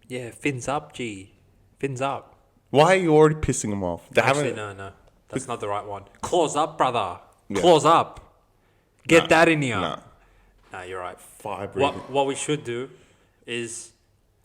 Yeah, fins up, G. Fins up. Why are you already pissing them off? Actually, no. That's not the right one. Claws up, brother. Yeah. Claws up. Get Nah, that in here. nah. Nah, you're right. Fire breathing. What we should do is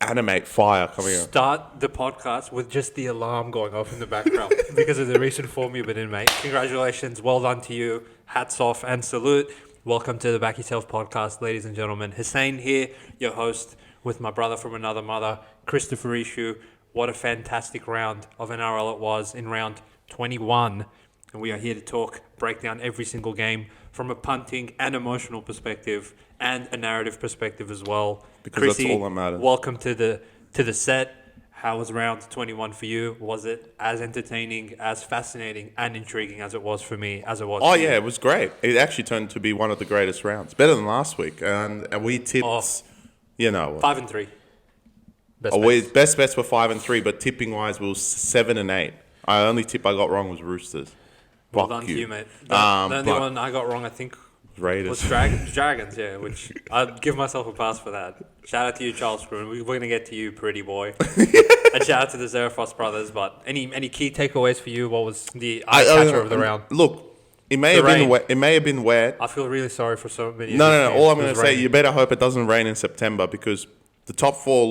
Animate fire coming out. start the podcast with just the alarm going off in the background because of the recent form you've been in, mate. Congratulations. Well done to you. Hats off and salute. Welcome to the Back Yourself podcast, ladies and gentlemen. Hussein here, your host, with my brother from another mother, Christopher Ishu. What a fantastic round of NRL it was in round 21. And we are here to talk, break down every single game from a punting and emotional perspective and a narrative perspective as well. Because Chrissy, that's all that matters. welcome to the set. How was round 21 for you? Was it as entertaining, as fascinating and intriguing as it was for me, as it was Oh, for you? yeah, it was great. It actually turned to be one of the greatest rounds. Better than last week. And we tipped, 5 and 3. Best bets were 5 and 3, but tipping-wise, we were 7 and 8. The only tip I got wrong was Roosters. Well Fuck done to you, mate. The only but- one I got wrong, I think, Raiders. was Dragons, yeah, which I'd give myself a pass for that. Shout out to you, Charles Spoon. We're going to get to you, pretty boy. And shout out to the Zerafos brothers. But any key takeaways for you? What was the eye-catcher of the round? Look, it may have been wet. It may have been wet. I feel really sorry for so many. No. All I'm going It was to say, raining. you better hope it doesn't rain in September because the top four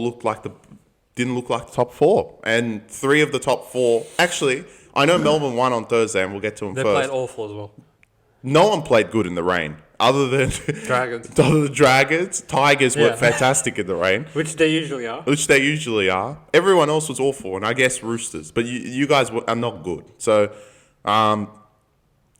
didn't look like the top four, and 3 of the top 4. Actually, I know Melbourne won on Thursday, and we'll get to them They first. played awful as well. No one played good in the rain, other than Dragons. other than Dragons. Tigers were Yeah. fantastic in the rain, Which they usually are. which they usually are. Everyone else was awful, and I guess Roosters. But you guys are not good. So,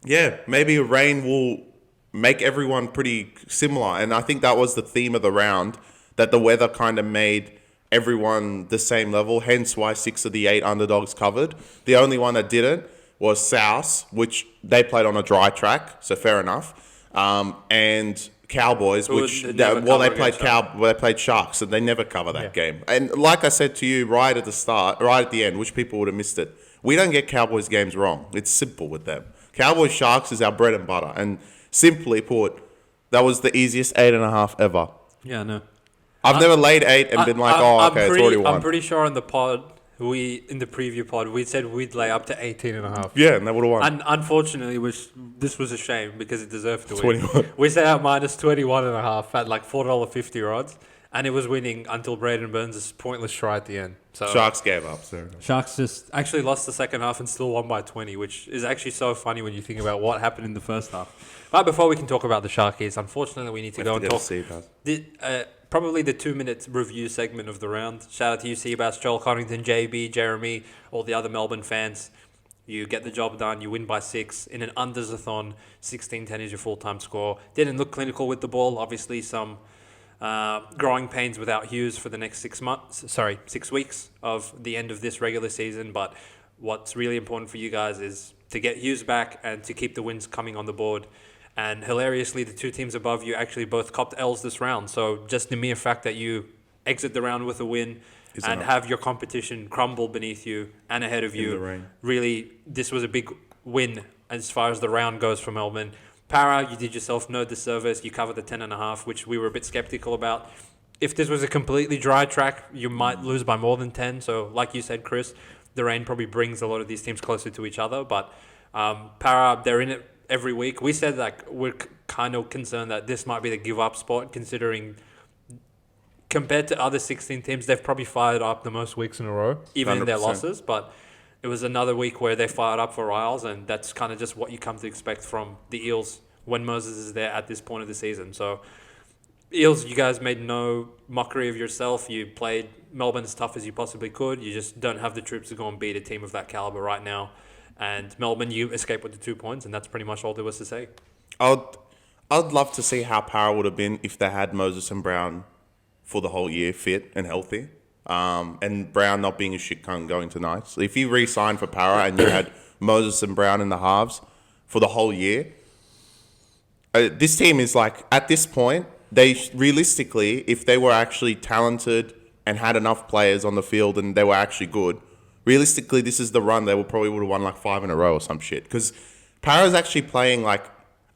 yeah, maybe rain will make everyone pretty similar. And I think that was the theme of the round, that the weather kind of made everyone the same level, hence why 6 of the 8 underdogs covered. The only one that didn't was South, which they played on a dry track, so fair enough. And Cowboys, Who which would never they cover they played Sharks, and they never cover that game. And like I said to you right at the end, which people would have missed it, we don't get Cowboys games wrong. It's simple with them. Cowboys Sharks is our bread and butter, and simply put, that was the easiest 8.5 ever. Yeah, no. I've never laid 8 and been like, it's already won. I'm pretty sure on the pod, in the preview pod, we said we'd lay up to 18.5. Yeah, and they would have won. And unfortunately, this was a shame because it deserved to win. 21. We set out minus 21.5 at like $4.50 odds, and it was winning until Braden Burns' pointless try at the end. So Sharks gave up. So. Sharks just actually lost the second half and still won by 20, which is actually so funny when you think about what happened in the first half. But before we can talk about the Sharkies, unfortunately, we need to go and talk. Probably the 2-minute review segment of the round. Shout out to you, Seabass, Joel Connington, JB, Jeremy, all the other Melbourne fans. You get the job done. You win by 6 in an unders-a-thon. 16-10 is your full-time score. Didn't look clinical with the ball. Obviously, some growing pains without Hughes for the next 6 weeks of the end of this regular season. But what's really important for you guys is to get Hughes back and to keep the wins coming on the board. And hilariously, the 2 teams above you actually both copped L's this round. So just the mere fact that you exit the round with a win and have your competition crumble beneath you and ahead of you, really, this was a big win as far as the round goes for Melbourne. Para, you did yourself no disservice. You covered the 10.5, which we were a bit skeptical about. If this was a completely dry track, you might lose by more than 10. So like you said, Chris, the rain probably brings a lot of these teams closer to each other. But Para, they're in it every week. We said that we're kind of concerned that this might be the give-up spot, considering compared to other 16 teams, they've probably fired up the most weeks in a row, even 100%. In their losses. But it was another week where they fired up for Riles, and that's kind of just what you come to expect from the Eels when Moses is there at this point of the season. So, Eels, you guys made no mockery of yourself. You played Melbourne as tough as you possibly could. You just don't have the troops to go and beat a team of that caliber right now. And Melbourne, you escaped with the 2 points, and that's pretty much all there was to say. I'd love to see how Para would have been if they had Moses and Brown for the whole year, fit and healthy. And Brown not being a shit cunt going tonight. So if you re-signed for Para and you had Moses and Brown in the halves for the whole year, this team is like, at this point, they realistically, if they were actually talented and had enough players on the field and they were actually good, realistically, this is the run they probably would have won like 5 in a row or some shit. Because Para's actually playing like,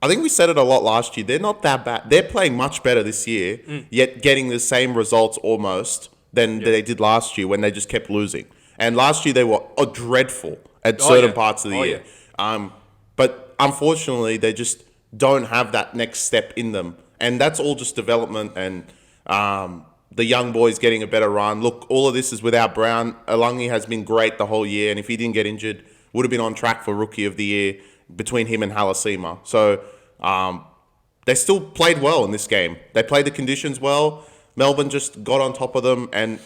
I think we said it a lot last year. They're not that bad. They're playing much better this year, yet getting the same results almost than they did last year when they just kept losing. And last year they were dreadful at certain parts of the year. Yeah. But unfortunately, they just don't have that next step in them. And that's all just development and the young boys getting a better run. Look, all of this is without Brown. Alungi has been great the whole year. And if he didn't get injured, would have been on track for Rookie of the Year between him and Halasima. So they still played well in this game. They played the conditions well. Melbourne just got on top of them. And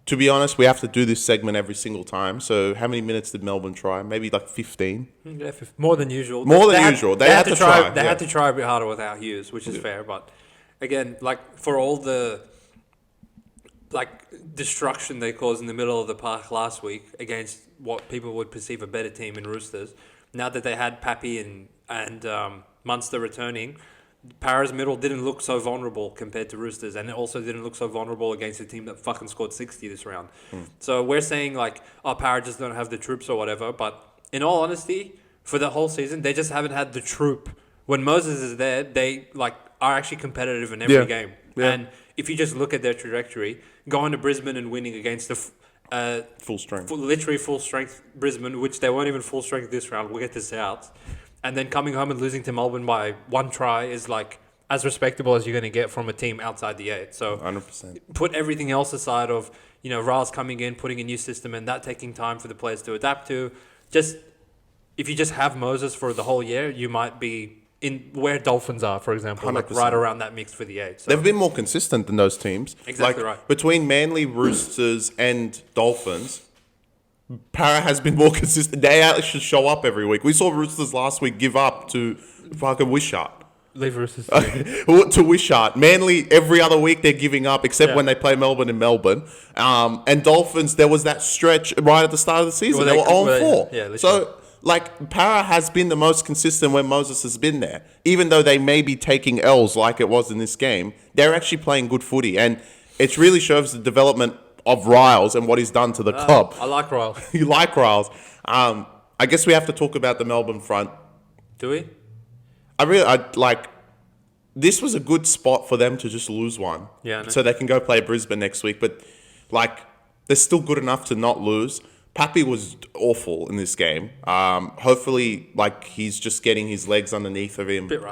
to be honest, we have to do this segment every single time. So how many minutes did Melbourne try? Maybe like 15? Yeah, more than usual. They had to try. They had to try a bit harder without Hughes, which is fair. But again, like for all the destruction they caused in the middle of the park last week against what people would perceive a better team in Roosters, now that they had Pappy and Munster returning, Para's middle didn't look so vulnerable compared to Roosters, and it also didn't look so vulnerable against a team that fucking scored 60 this round. So we're saying Para just don't have the troops or whatever, but in all honesty, for the whole season, they just haven't had the troop. When Moses is there, they are actually competitive in every game. Yeah. And if you just look at their trajectory, going to Brisbane and winning against the full strength, literally full strength Brisbane, which they weren't even full strength this round. We'll get this out. And then coming home and losing to Melbourne by one try is as respectable as you're going to get from a team outside the 8. So 100%. Put everything else aside of, Riles coming in, putting a new system and that taking time for the players to adapt to. If you just have Moses for the whole year, you might be in where Dolphins are, for example, right around that mix for the 8. So. They've been more consistent than those teams. Exactly right. Between Manly, Roosters and Dolphins, Para has been more consistent. They actually show up every week. We saw Roosters last week give up to fucking Wishart. Leave Roosters. To Wishart. Manly, every other week they're giving up, except when they play Melbourne in Melbourne. And Dolphins, there was that stretch right at the start of the season. They were 0-4. Yeah, so, Para has been the most consistent when Moses has been there. Even though they may be taking L's like it was in this game, they're actually playing good footy. And it really shows the development of Riles and what he's done to the club. I like Riles. You like Riles. I guess we have to talk about the Melbourne front. Do we? This was a good spot for them to just lose one. Yeah. So they can go play Brisbane next week. But, they're still good enough to not lose. Pappy was awful in this game. Hopefully, he's just getting his legs underneath of him. Bit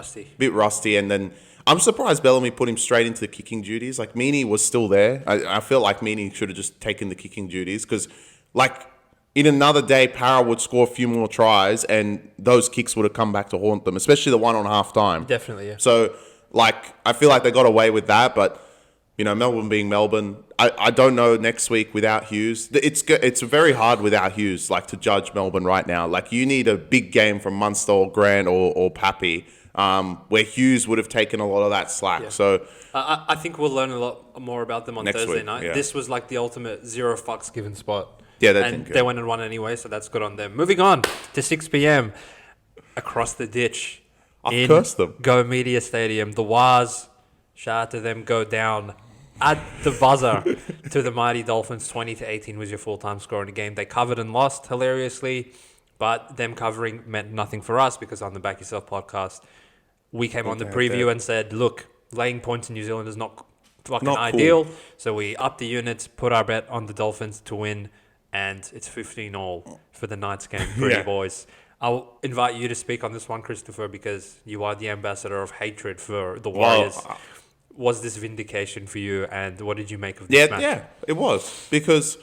rusty. And then I'm surprised Bellamy put him straight into the kicking duties. Meaney was still there. I feel like Meaney should have just taken the kicking duties because, in another day, Para would score a few more tries and those kicks would have come back to haunt them, especially the one on half time. Definitely, yeah. So, I feel like they got away with that, but, Melbourne being Melbourne, I don't know next week without Hughes. It's very hard without Hughes, to judge Melbourne right now. You need a big game from Munster or Grant or Pappy. Where Hughes would have taken a lot of that slack. Yeah. So I think we'll learn a lot more about them on Thursday night. Yeah. This was the ultimate zero fucks given spot. Yeah, they went and won anyway, so that's good on them. Moving on to 6 p.m. across the ditch. I've cursed them. Go Media Stadium. The Waz, shout out to them, go down at the buzzer to the mighty Dolphins. 20-18 was your full-time score in the game. They covered and lost hilariously, but them covering meant nothing for us because on the Back Yourself podcast, we came on the preview and said, look, laying points in New Zealand is not fucking ideal. Cool. So we upped the units, put our bet on the Dolphins to win, and it's 15-all for the Knights game. Pretty boys. I'll invite you to speak on this one, Christopher, because you are the ambassador of hatred for the Warriors. Was this vindication for you, and what did you make of this match? Yeah, it was. Because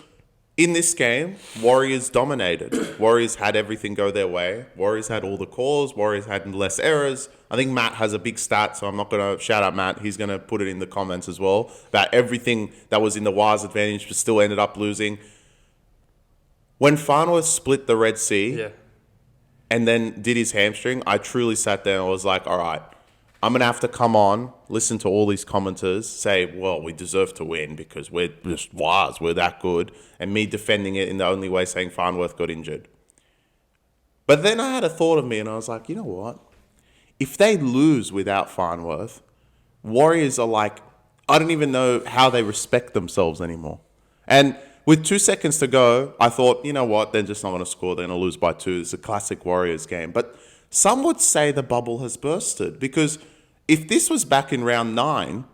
in this game, Warriors dominated. Warriors had everything go their way. Warriors had all the calls. Warriors had less errors. I think Matt has a big stat, so I'm not going to shout out Matt. He's going to put it in the comments as well, about everything that was in the Waz advantage but still ended up losing. When Farnworth split the Red Sea and then did his hamstring, I truly sat there and was like, all right, I'm going to have to come on, listen to all these commenters, say, well, we deserve to win because we're just Waz, we're that good, and me defending it in the only way saying Farnworth got injured. But then I had a thought of me and I was like, you know what? If they lose without Farnworth, Warriors are I don't even know how they respect themselves anymore. And with 2 seconds to go, I thought, you know what? They're just not going to score. They're going to lose by 2. It's a classic Warriors game. But some would say the bubble has bursted because if this was back in round 9,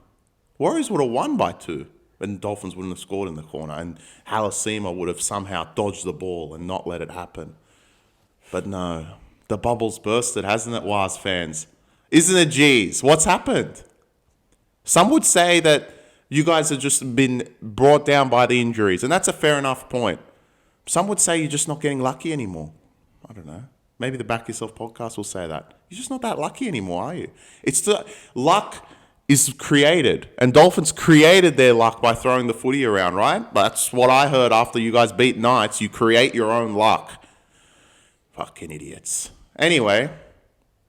Warriors would have won by 2. and Dolphins wouldn't have scored in the corner, and Halasima would have somehow dodged the ball and not let it happen. But no, the bubble's bursted, hasn't it, Waz fans? Isn't it, geez? What's happened? Some would say that you guys have just been brought down by the injuries, and that's a fair enough point. Some would say you're just not getting lucky anymore. I don't know. Maybe the Back Yourself podcast will say that. You're just not that lucky anymore, are you? It's the luck is created, and Dolphins created their luck by throwing the footy around, right? That's what I heard after you guys beat Knights. You create your own luck. Fucking idiots. Anyway,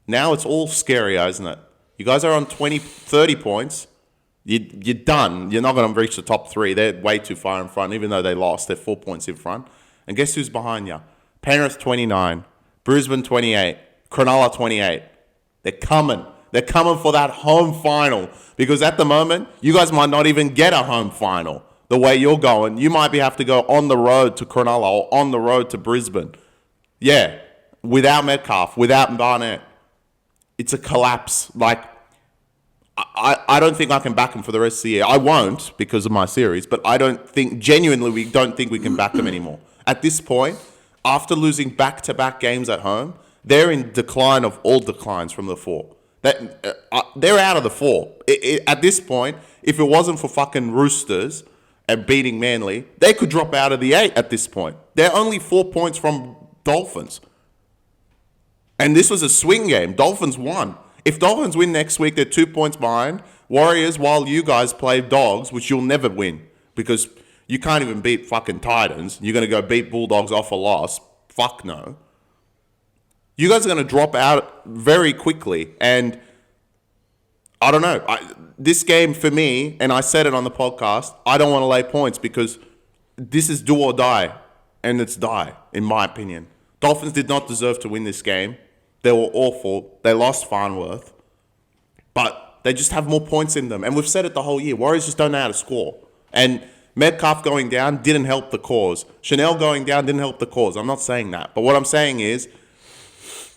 now it's all scarier, isn't it? You guys are on 20, 30 points. You're done. You're not going to reach the top three. They're way too far in front, even though they lost. They're 4 points in front. And guess who's behind you? Penrith 29, Brisbane 28, Cronulla 28. They're coming. They're coming for that home final. Because at the moment, you guys might not even get a home final. The way you're going, you might have to go on the road to Cronulla or on the road to Brisbane. Yeah, without Metcalf, without Barnett. It's a collapse. Like, I don't think I can back them for the rest of the year. I won't because of my series, but we don't think we can back them anymore. At this point, after losing back-to-back games at home, they're in decline of all declines from the four. They're out of the four. At this point, if it wasn't for fucking Roosters and beating Manly, they could drop out of the 8 at this point. They're only 4 points from Dolphins. And this was a swing game. Dolphins won. If Dolphins win next week, they're 2 points behind. Warriors, while you guys play Dogs, which you'll never win because you can't even beat fucking Titans. You're going to go beat Bulldogs off a loss. Fuck no. You guys are going to drop out very quickly. And I don't know. This game for me, and I said it on the podcast, I don't want to lay points because this is do or die. And it's die, in my opinion. Dolphins did not deserve to win this game. They were awful. They lost Farnworth. But they just have more points in them. And we've said it the whole year. Warriors just don't know how to score. And Metcalf going down didn't help the cause. Chanel going down didn't help the cause. I'm not saying that. But what I'm saying is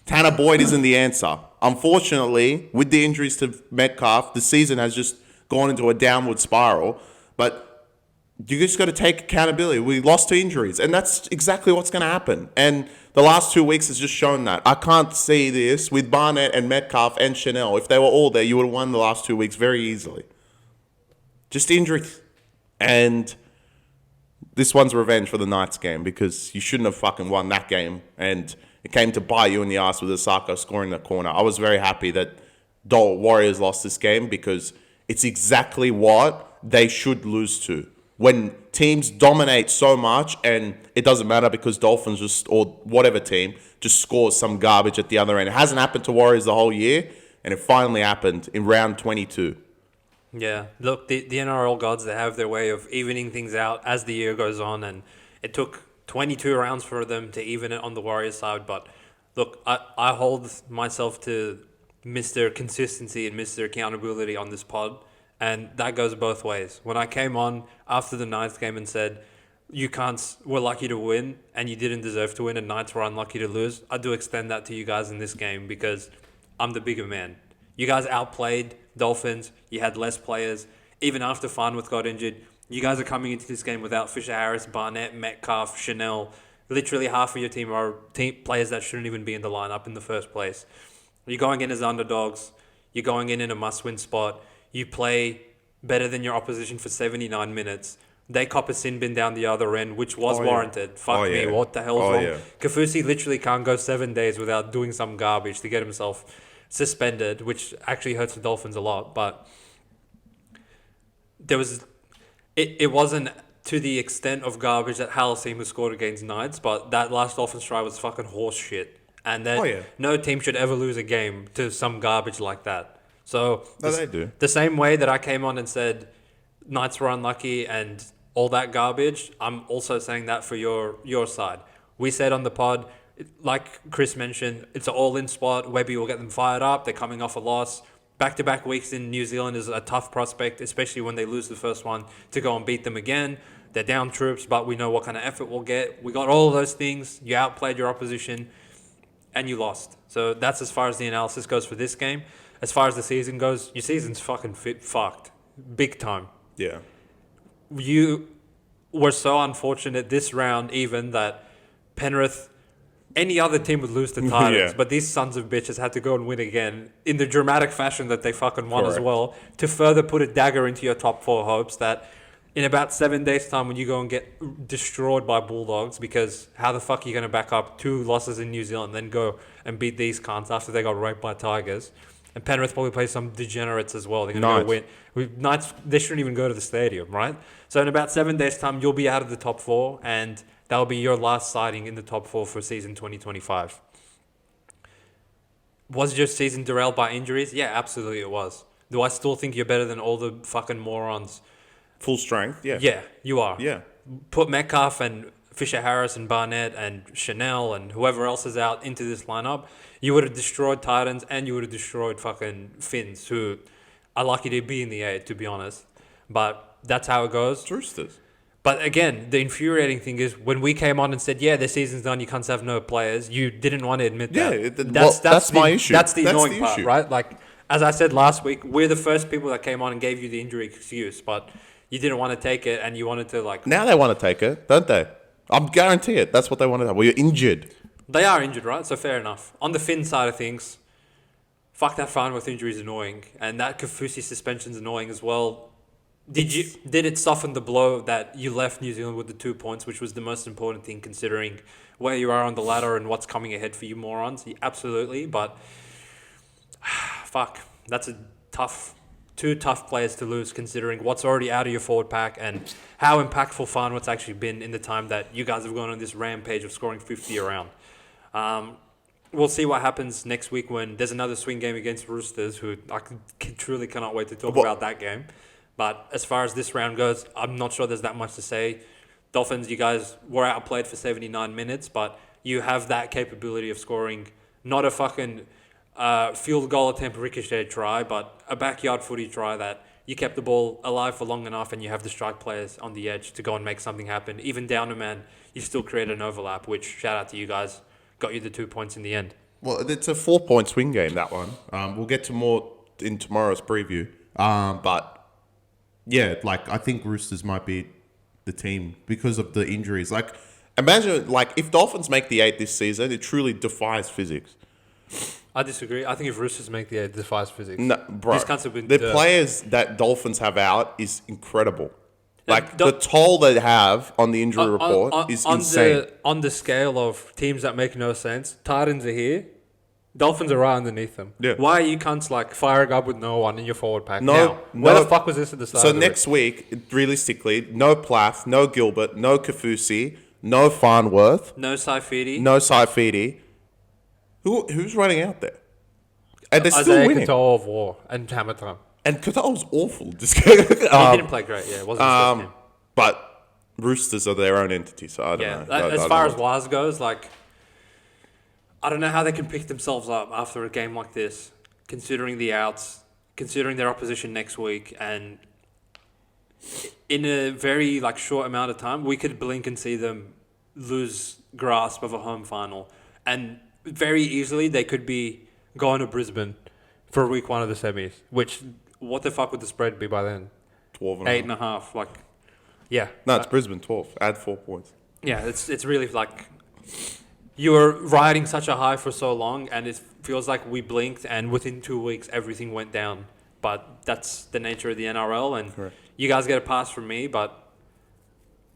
Tanner Boyd isn't the answer. Unfortunately, with the injuries to Metcalf, the season has just gone into a downward spiral. But you just got to take accountability. We lost to injuries. And that's exactly what's going to happen. And the last 2 weeks has just shown that. I can't see this with Barnett and Metcalf and Chanel. If they were all there, you would have won the last 2 weeks very easily. Just injuries. And this one's revenge for the Knights game because you shouldn't have fucking won that game. And it came to bite you in the ass with Isaako scoring the corner. I was very happy that Warriors lost this game because it's exactly what they should lose to. When teams dominate so much and it doesn't matter because Dolphins just, or whatever team, just scores some garbage at the other end. It hasn't happened to Warriors the whole year, and it finally happened in round 22. Yeah, look, the NRL gods, they have their way of evening things out as the year goes on, and it took 22 rounds for them to even it on the Warriors side. But look, I hold myself to Mr. Consistency and Mr. Accountability on this pod. And that goes both ways. When I came on after the Knights game and said, we're lucky to win and you didn't deserve to win and Knights were unlucky to lose, I do extend that to you guys in this game because I'm the bigger man. You guys outplayed Dolphins. You had less players. Even after Farnworth got injured, you guys are coming into this game without Fisher-Harris, Barnett, Metcalf, Chanel. Literally half of your team are players that shouldn't even be in the lineup in the first place. You're going in as underdogs. You're going in a must-win spot. You play better than your opposition for 79 minutes. They cop a sin bin down the other end, which was warranted. Fuck me, what the hell's wrong? Yeah. Kafusi literally can't go 7 days without doing some garbage to get himself suspended, which actually hurts the Dolphins a lot. But it wasn't to the extent of garbage that Halasima scored against Knights, but that last Dolphins try was fucking horse shit. And no team should ever lose a game to some garbage like that. So they do. The same way that I came on and said Knights were unlucky and all that garbage, I'm also saying that for your side. We said on the pod, like Chris mentioned, it's an all-in spot. Webby will get them fired up. They're coming off a loss. Back-to-back weeks in New Zealand is a tough prospect, especially when they lose the first one, to go and beat them again. They're down troops, but we know what kind of effort we'll get. We got all of those things. You outplayed your opposition, and you lost. So that's as far as the analysis goes for this game. As far as the season goes, your season's fucked. Big time. Yeah. you were so unfortunate this round even that Penrith, any other team would lose to Titans, but these sons of bitches had to go and win again in the dramatic fashion that they fucking won as well, to further put a dagger into your top four hopes that in about 7 days' time when you go and get destroyed by Bulldogs, because how the fuck are you going to back up 2 losses in New Zealand and then go and beat these cunts after they got raped by Tigers? And Penrith probably play some degenerates as well. They're going to go win. Knights, they shouldn't even go to the stadium, right? So in about 7 days' time, you'll be out of the top 4, and that'll be your last sighting in the top 4 for season 2025. Was your season derailed by injuries? Yeah, absolutely it was. Do I still think you're better than all the fucking morons? Full strength, yeah. Yeah, you are. Yeah. Put Metcalf and Fisher-Harris and Barnett and Chanel and whoever else is out into this lineup, you would have destroyed Titans and you would have destroyed fucking Finns, who are lucky to be in the 8, to be honest. But that's how it goes. Roosters. But again, the infuriating thing is when we came on and said, yeah, the season's done, you can't have no players, you didn't want to admit that. That's my issue. That's the annoying part, right? Like, as I said last week, we're the first people that came on and gave you the injury excuse, but you didn't want to take it and you wanted to, like... Now they want to take it, don't they? I'm guarantee it. That's what they want to have. Well, you're injured. They are injured, right? So fair enough. On the Finn side of things, fuck that Farnworth injury is annoying. And that Kafusi suspension's annoying as well. Did it soften the blow that you left New Zealand with the 2 points, which was the most important thing considering where you are on the ladder and what's coming ahead for you morons? Yeah, absolutely, but fuck, that's two tough players to lose considering what's already out of your forward pack and how impactful Farnworth's actually been in the time that you guys have gone on this rampage of scoring 50 around. We'll see what happens next week when there's another swing game against Roosters, who I truly cannot wait to talk about that game. But as far as this round goes, I'm not sure there's that much to say. Dolphins, you guys were outplayed for 79 minutes, but you have that capability of scoring not a fucking field goal attempt ricochet try, but a backyard footy try that you kept the ball alive for long enough and you have the strike players on the edge to go and make something happen. Even down a man, you still create an overlap, which, shout out to you guys, got you the 2 points in the end. Well, it's a 4-point swing game, that one. We'll get to more in tomorrow's preview. But... yeah, like, I think Roosters might be the team because of the injuries. Like, imagine, like, if Dolphins make the 8 this season, it truly defies physics. I disagree. I think if Roosters make the 8, it defies physics. No, bro. These cunts have been the players that Dolphins have out is incredible. Like, the toll they have on the injury report is insane. On the scale of teams that make no sense, Titans are here. Dolphins are right underneath them. Yeah. Why are you cunts like firing up with no one in your forward pack now? Where the fuck was this at the start? So next week, realistically, no Plath, no Gilbert, no Kafusi, no Farnworth, no Saifidi. Who's running out there? And they're still Isaiah winning. Katoa of War and Hamilton. And Katoa was awful. He didn't play great. Yeah, it wasn't his first game. But Roosters are their own entity, so I don't know. As far as Waz goes, like, I don't know how they can pick themselves up after a game like this, considering the outs, considering their opposition next week, and in a very short amount of time, we could blink and see them lose grasp of a home final, and very easily they could be going to Brisbane for week 1 of the semis. Which, what the fuck would the spread be by then? 12 and 8.5. Yeah. No, it's Brisbane 12. Add 4 points. Yeah, it's really you were riding such a high for so long, and it feels like we blinked, and within 2 weeks, everything went down. But that's the nature of the NRL, and correct. You guys get a pass from me, but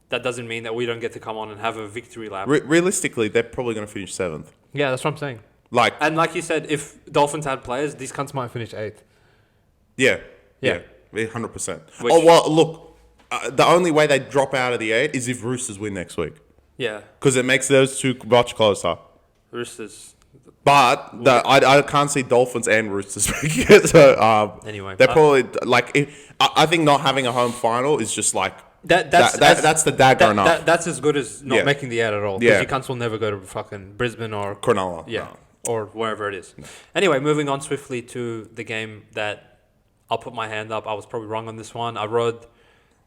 that doesn't mean that we don't get to come on and have a victory lap. Realistically, they're probably going to finish 7th. Yeah, that's what I'm saying. And like you said, if Dolphins had players, these cunts might finish 8th. Yeah. 100%. Oh, well, look, the only way they drop out of the 8 is if Roosters win next week. Yeah. Because it makes those two much closer. Roosters. But I can't see Dolphins and Roosters making it. So, anyway. They're probably, I think not having a home final is just that's the dagger enough. That's as good as not making the 8 at all. Because you cunts will never go to fucking Brisbane or... Cronulla. Yeah. No. Or wherever it is. No. Anyway, moving on swiftly to the game that I'll put my hand up. I was probably wrong on this one. I rode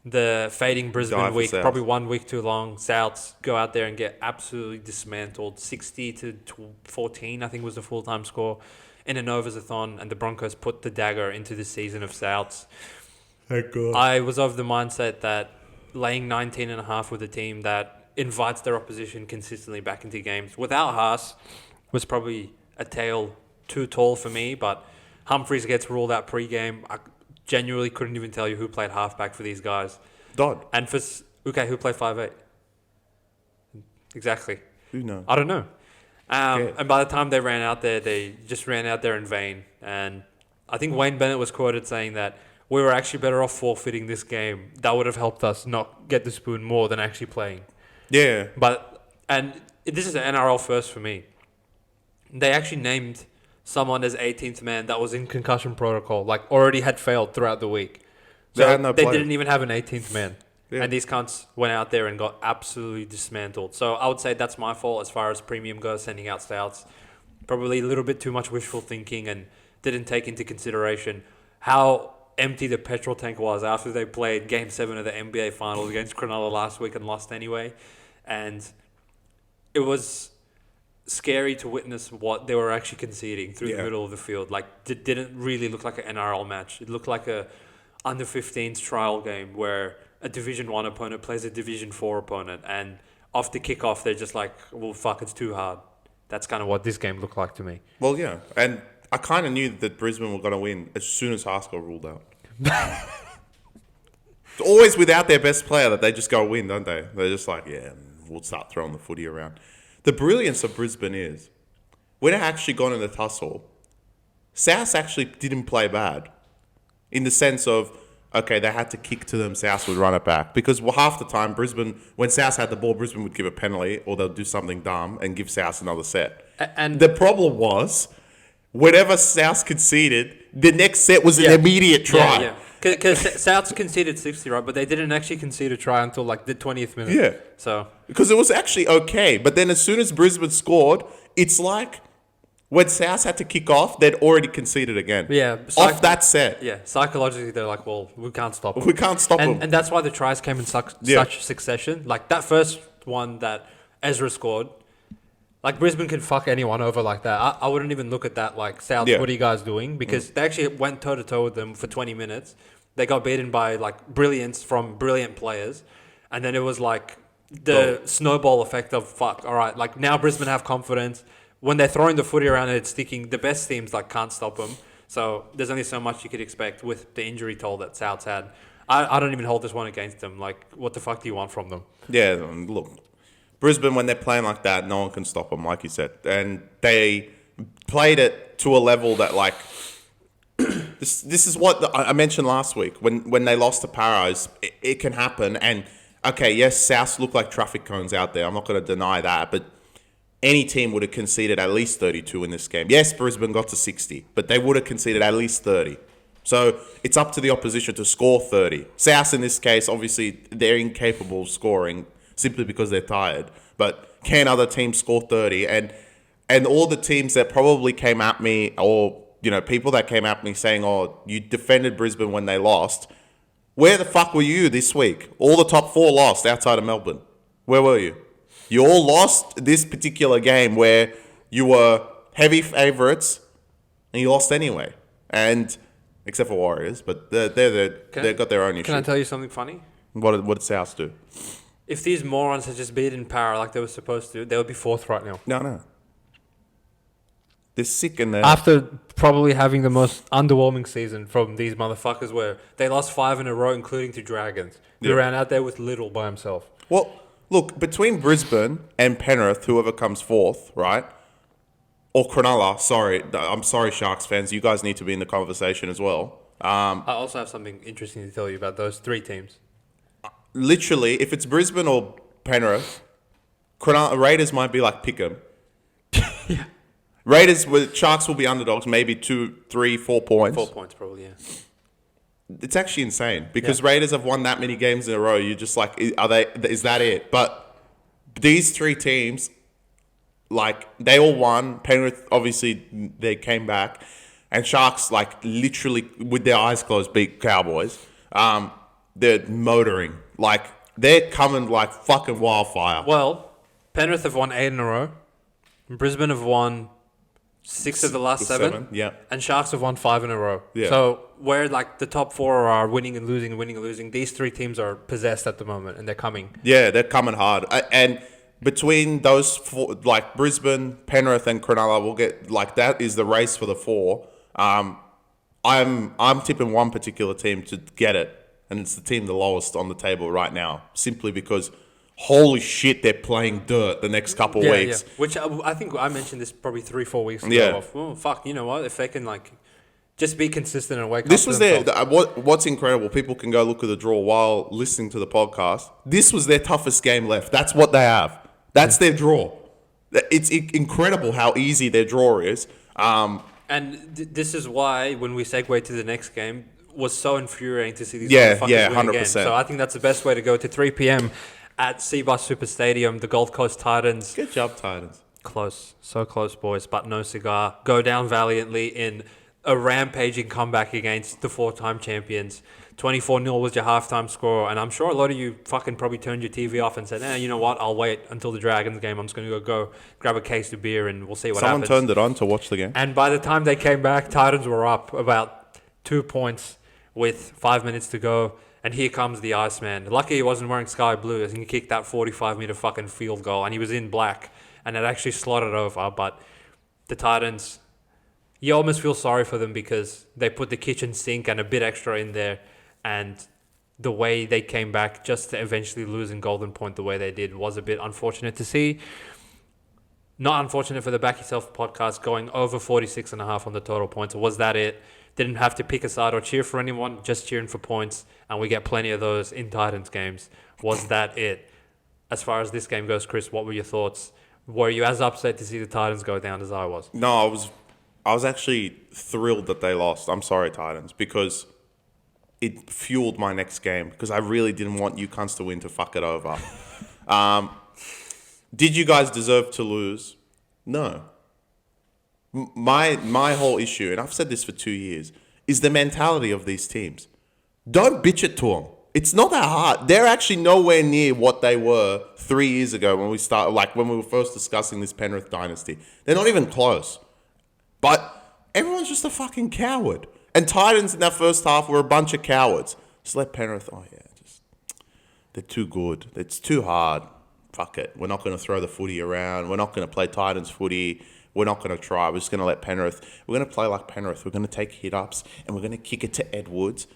the fading Brisbane week, probably 1 week too long. Souths go out there and get absolutely dismantled. 60-14, I think was the full-time score in an overs-a-thon, and the Broncos put the dagger into the season of Souths. Thank God. I was of the mindset that laying 19.5 with a team that invites their opposition consistently back into games. Without Haas, was probably a tale too tall for me, but Humphries gets ruled out pre-game. I genuinely couldn't even tell you who played halfback for these guys. Dodd. And who played 5'8"? Exactly. Who knows? I don't know. And by the time they ran out there, they just ran out there in vain. And I think Wayne Bennett was quoted saying that we were actually better off forfeiting this game. That would have helped us not get the spoon more than actually playing. Yeah. And this is an NRL first for me. They actually named someone as 18th man that was in concussion protocol, like already had failed throughout the week. So they didn't even have an 18th man. Yeah. And these cunts went out there and got absolutely dismantled. So I would say that's my fault as far as premium goes, sending out stouts. Probably a little bit too much wishful thinking and didn't take into consideration how empty the petrol tank was after they played Game 7 of the NBA Finals against Cronulla last week and lost anyway. And it was scary to witness what they were actually conceding through the middle of the field. Like, it didn't really look like an NRL match. It looked like a under-15s trial game where a Division 1 opponent plays a Division 4 opponent, and off the kickoff, they're just like, well, fuck, it's too hard. That's kind of what this game looked like to me. Well, yeah. And I kind of knew that Brisbane were going to win as soon as Haas got ruled out. It's always without their best player that they just go win, don't they? They're just like, yeah, we'll start throwing the footy around. The brilliance of Brisbane is, when it actually got in the tussle, South actually didn't play bad. In the sense of, okay, they had to kick to them, South would run it back. Because half the time, Brisbane, when South had the ball, Brisbane would give a penalty or they'll do something dumb and give South another set. And the problem was, whenever South conceded, the next set was an immediate try. Yeah. Because South conceded 60, right? But they didn't actually concede a try until like the 20th minute. Yeah. So because it was actually okay. But then as soon as Brisbane scored, it's like when South had to kick off, they'd already conceded again. Yeah. Off that set. Yeah. Psychologically, they're like, well, we can't stop them. We can't stop them. And that's why the tries came in such succession. Like that first one that Ezra scored, like Brisbane could fuck anyone over like that. I wouldn't even look at that like, South, what are you guys doing? Because they actually went toe-to-toe with them for 20 minutes. They got beaten by like brilliance from brilliant players. And then it was like the snowball effect of fuck. All right, like now Brisbane have confidence. When they're throwing the footy around and it's sticking, the best teams like can't stop them. So there's only so much you could expect with the injury toll that South's had. I don't even hold this one against them. Like, what the fuck do you want from them? Yeah, look, Brisbane, when they're playing like that, no one can stop them, like you said. And they played it to a level that, like, this is what I mentioned last week. When they lost to Paros, it can happen. And, okay, yes, South look like traffic cones out there. I'm not going to deny that. But any team would have conceded at least 32 in this game. Yes, Brisbane got to 60, but they would have conceded at least 30. So it's up to the opposition to score 30. South, in this case, obviously, they're incapable of scoring simply because they're tired. But can other teams score 30? And all the teams that probably came at me, or people that came at me saying, oh, you defended Brisbane when they lost, where the fuck were you this week? All the top four lost outside of Melbourne. Where were you? You all lost this particular game where you were heavy favourites and you lost anyway. And except for Warriors, but they've got their own issue. Can I tell you something funny? What did South do? If these morons had just beaten Para like they were supposed to, they would be fourth right now. No. They're sick in there. After probably having the most underwhelming season from these motherfuckers where they lost 5 in a row, including to Dragons, who ran out there with Little by himself. Well, look, between Brisbane and Penrith, whoever comes fourth, right? Or Cronulla, I'm sorry, Sharks fans. You guys need to be in the conversation as well. I also have something interesting to tell you about those three teams. Literally, if it's Brisbane or Penrith, Raiders might be like pick 'em. Yeah. Sharks will be underdogs, maybe 2, 3, 4 points. 4 points probably, yeah. It's actually insane because Raiders have won that many games in a row. You're just like, is that it? But these three teams, like, they all won. Penrith, obviously, they came back. And Sharks, like, literally, with their eyes closed, beat Cowboys. They're motoring. Like, they're coming like fucking wildfire. Well, Penrith have won 8 in a row. Brisbane have won 6 of the last 7. Yeah. And Sharks have won 5 in a row. Yeah. So where like the top 4 are winning and losing, these 3 teams are possessed at the moment and they're coming. Yeah, they're coming hard. And between those 4, like Brisbane, Penrith and Cronulla, we'll get like that is the race for the 4. I'm tipping one particular team to get it, and it's the team the lowest on the table right now, simply because holy shit, they're playing dirt the next couple weeks. Yeah. Which I think I mentioned this probably 3-4 weeks ago. Yeah. Oh, fuck, you know what? If they can like just be consistent and wake This up was to their what's incredible. People can go look at the draw while listening to the podcast. This was their toughest game left. That's what they have. That's their draw. It's incredible how easy their draw is. And this is why when we segue to the next game, was so infuriating to see these motherfuckers win 100%. again. So I think that's the best way to go to 3 p.m. at Seabus Super Stadium, the Gold Coast Titans. Good job, Titans. Close. So close, boys, but no cigar. Go down valiantly in a rampaging comeback against the 4-time champions. 24-0 was your halftime score, and I'm sure a lot of you fucking probably turned your TV off and said, you know what, I'll wait until the Dragons game. I'm just going to go grab a case of beer and we'll see what happens. Someone turned it on to watch the game. And by the time they came back, Titans were up about 2 points with 5 minutes to go. And here comes the Iceman. Lucky he wasn't wearing sky blue as he kicked that 45-meter fucking field goal. And he was in black. And it actually slotted over. But the Titans, you almost feel sorry for them because they put the kitchen sink and a bit extra in there. And the way they came back just to eventually lose in Golden Point the way they did was a bit unfortunate to see. Not unfortunate for the Back Yourself podcast going over 46.5 on the total points. Was that it? Didn't have to pick a side or cheer for anyone, just cheering for points. And we get plenty of those in Titans games. Was that it? As far as this game goes, Chris, what were your thoughts? Were you as upset to see the Titans go down as I was? No, I was actually thrilled that they lost. I'm sorry, Titans, because it fueled my next game because I really didn't want you cunts to win to fuck it over. Did you guys deserve to lose? No. My whole issue, and I've said this for 2 years, is the mentality of these teams. Don't bitch it to them. It's not that hard. They're actually nowhere near what they were 3 years ago when we were first discussing this Penrith dynasty. They're not even close. But everyone's just a fucking coward. And Titans in that first half were a bunch of cowards. Just let Penrith, they're too good. It's too hard. Fuck it. We're not going to throw the footy around. We're not going to play Titans footy. We're not going to try. We're just going to let Penrith. We're going to play like Penrith. We're going to take hit-ups and we're going to kick it to Edwards.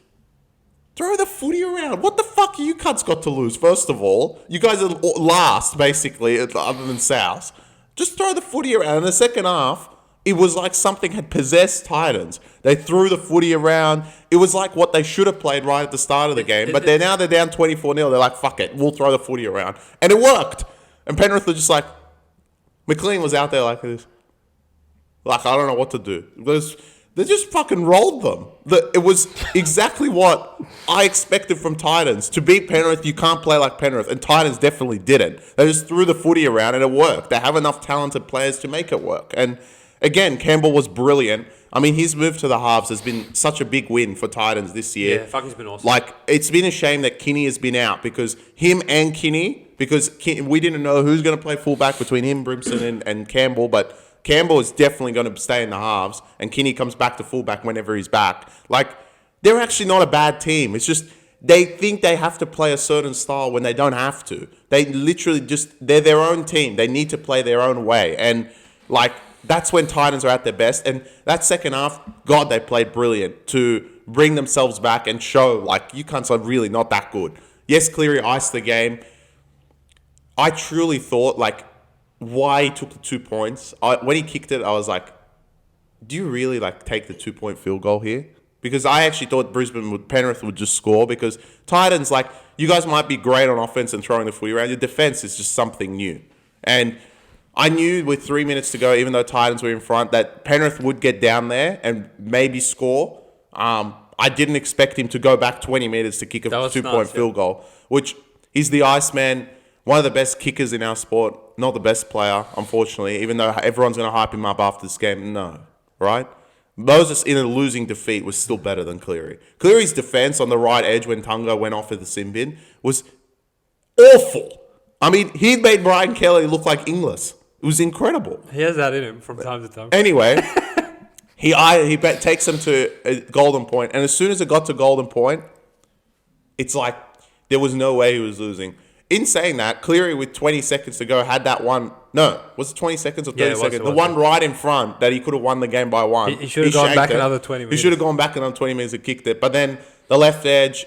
Throw the footy around. What the fuck you cunts got to lose? First of all, you guys are last, basically, other than South. Just throw the footy around. In the second half, it was like something had possessed Titans. They threw the footy around. It was like what they should have played right at the start of the game. But they're down 24-0. They're like, fuck it. We'll throw the footy around. And it worked. And Penrith were just like, McLean was out there like this. Like, I don't know what to do. They just fucking rolled them. It was exactly what I expected from Titans. To beat Penrith, you can't play like Penrith. And Titans definitely didn't. They just threw the footy around and it worked. They have enough talented players to make it work. And again, Campbell was brilliant. I mean, his move to the halves has been such a big win for Titans this year. Yeah, fucking's been awesome. Like, it's been a shame that Kinney has been out because him and Kinney, because we didn't know who's going to play fullback between him, Brimson, and Campbell, but Campbell is definitely going to stay in the halves, and Kinney comes back to fullback whenever he's back. Like, they're actually not a bad team. It's just they think they have to play a certain style when they don't have to. They literally they're their own team. They need to play their own way. And, like, that's when Titans are at their best. And that second half, God, they played brilliant to bring themselves back and show, like, you cunts are really not that good. Yes, Cleary iced the game. I truly thought, like, why he took the 2 points. When he kicked it, I was like, do you really, like, take the 2-point field goal here? Because I actually thought Penrith would just score because Titans, like, you guys might be great on offense and throwing the footy around. Your defense is just something new. And I knew with 3 minutes to go, even though Titans were in front, that Penrith would get down there and maybe score. I didn't expect him to go back 20 metres to kick a 2-point field goal, which he's the Iceman, one of the best kickers in our sport. Not the best player, unfortunately, even though everyone's going to hype him up after this game. No, right? Moses, in a losing defeat, was still better than Cleary. Cleary's defence on the right edge when Tunga went off with the sin bin was awful. I mean, he made Brian Kelly look like Inglis. It was incredible. He has that in him from time to time. Anyway, he takes them to a golden point, and as soon as it got to golden point, it's like there was no way he was losing. In saying that, Cleary with 20 seconds to go had that one. No, was it 20 seconds or 30 seconds? The one right in front that he could have won the game by one. He should have gone back another 20 minutes. He should have gone back another 20 minutes and kicked it. But then the left edge,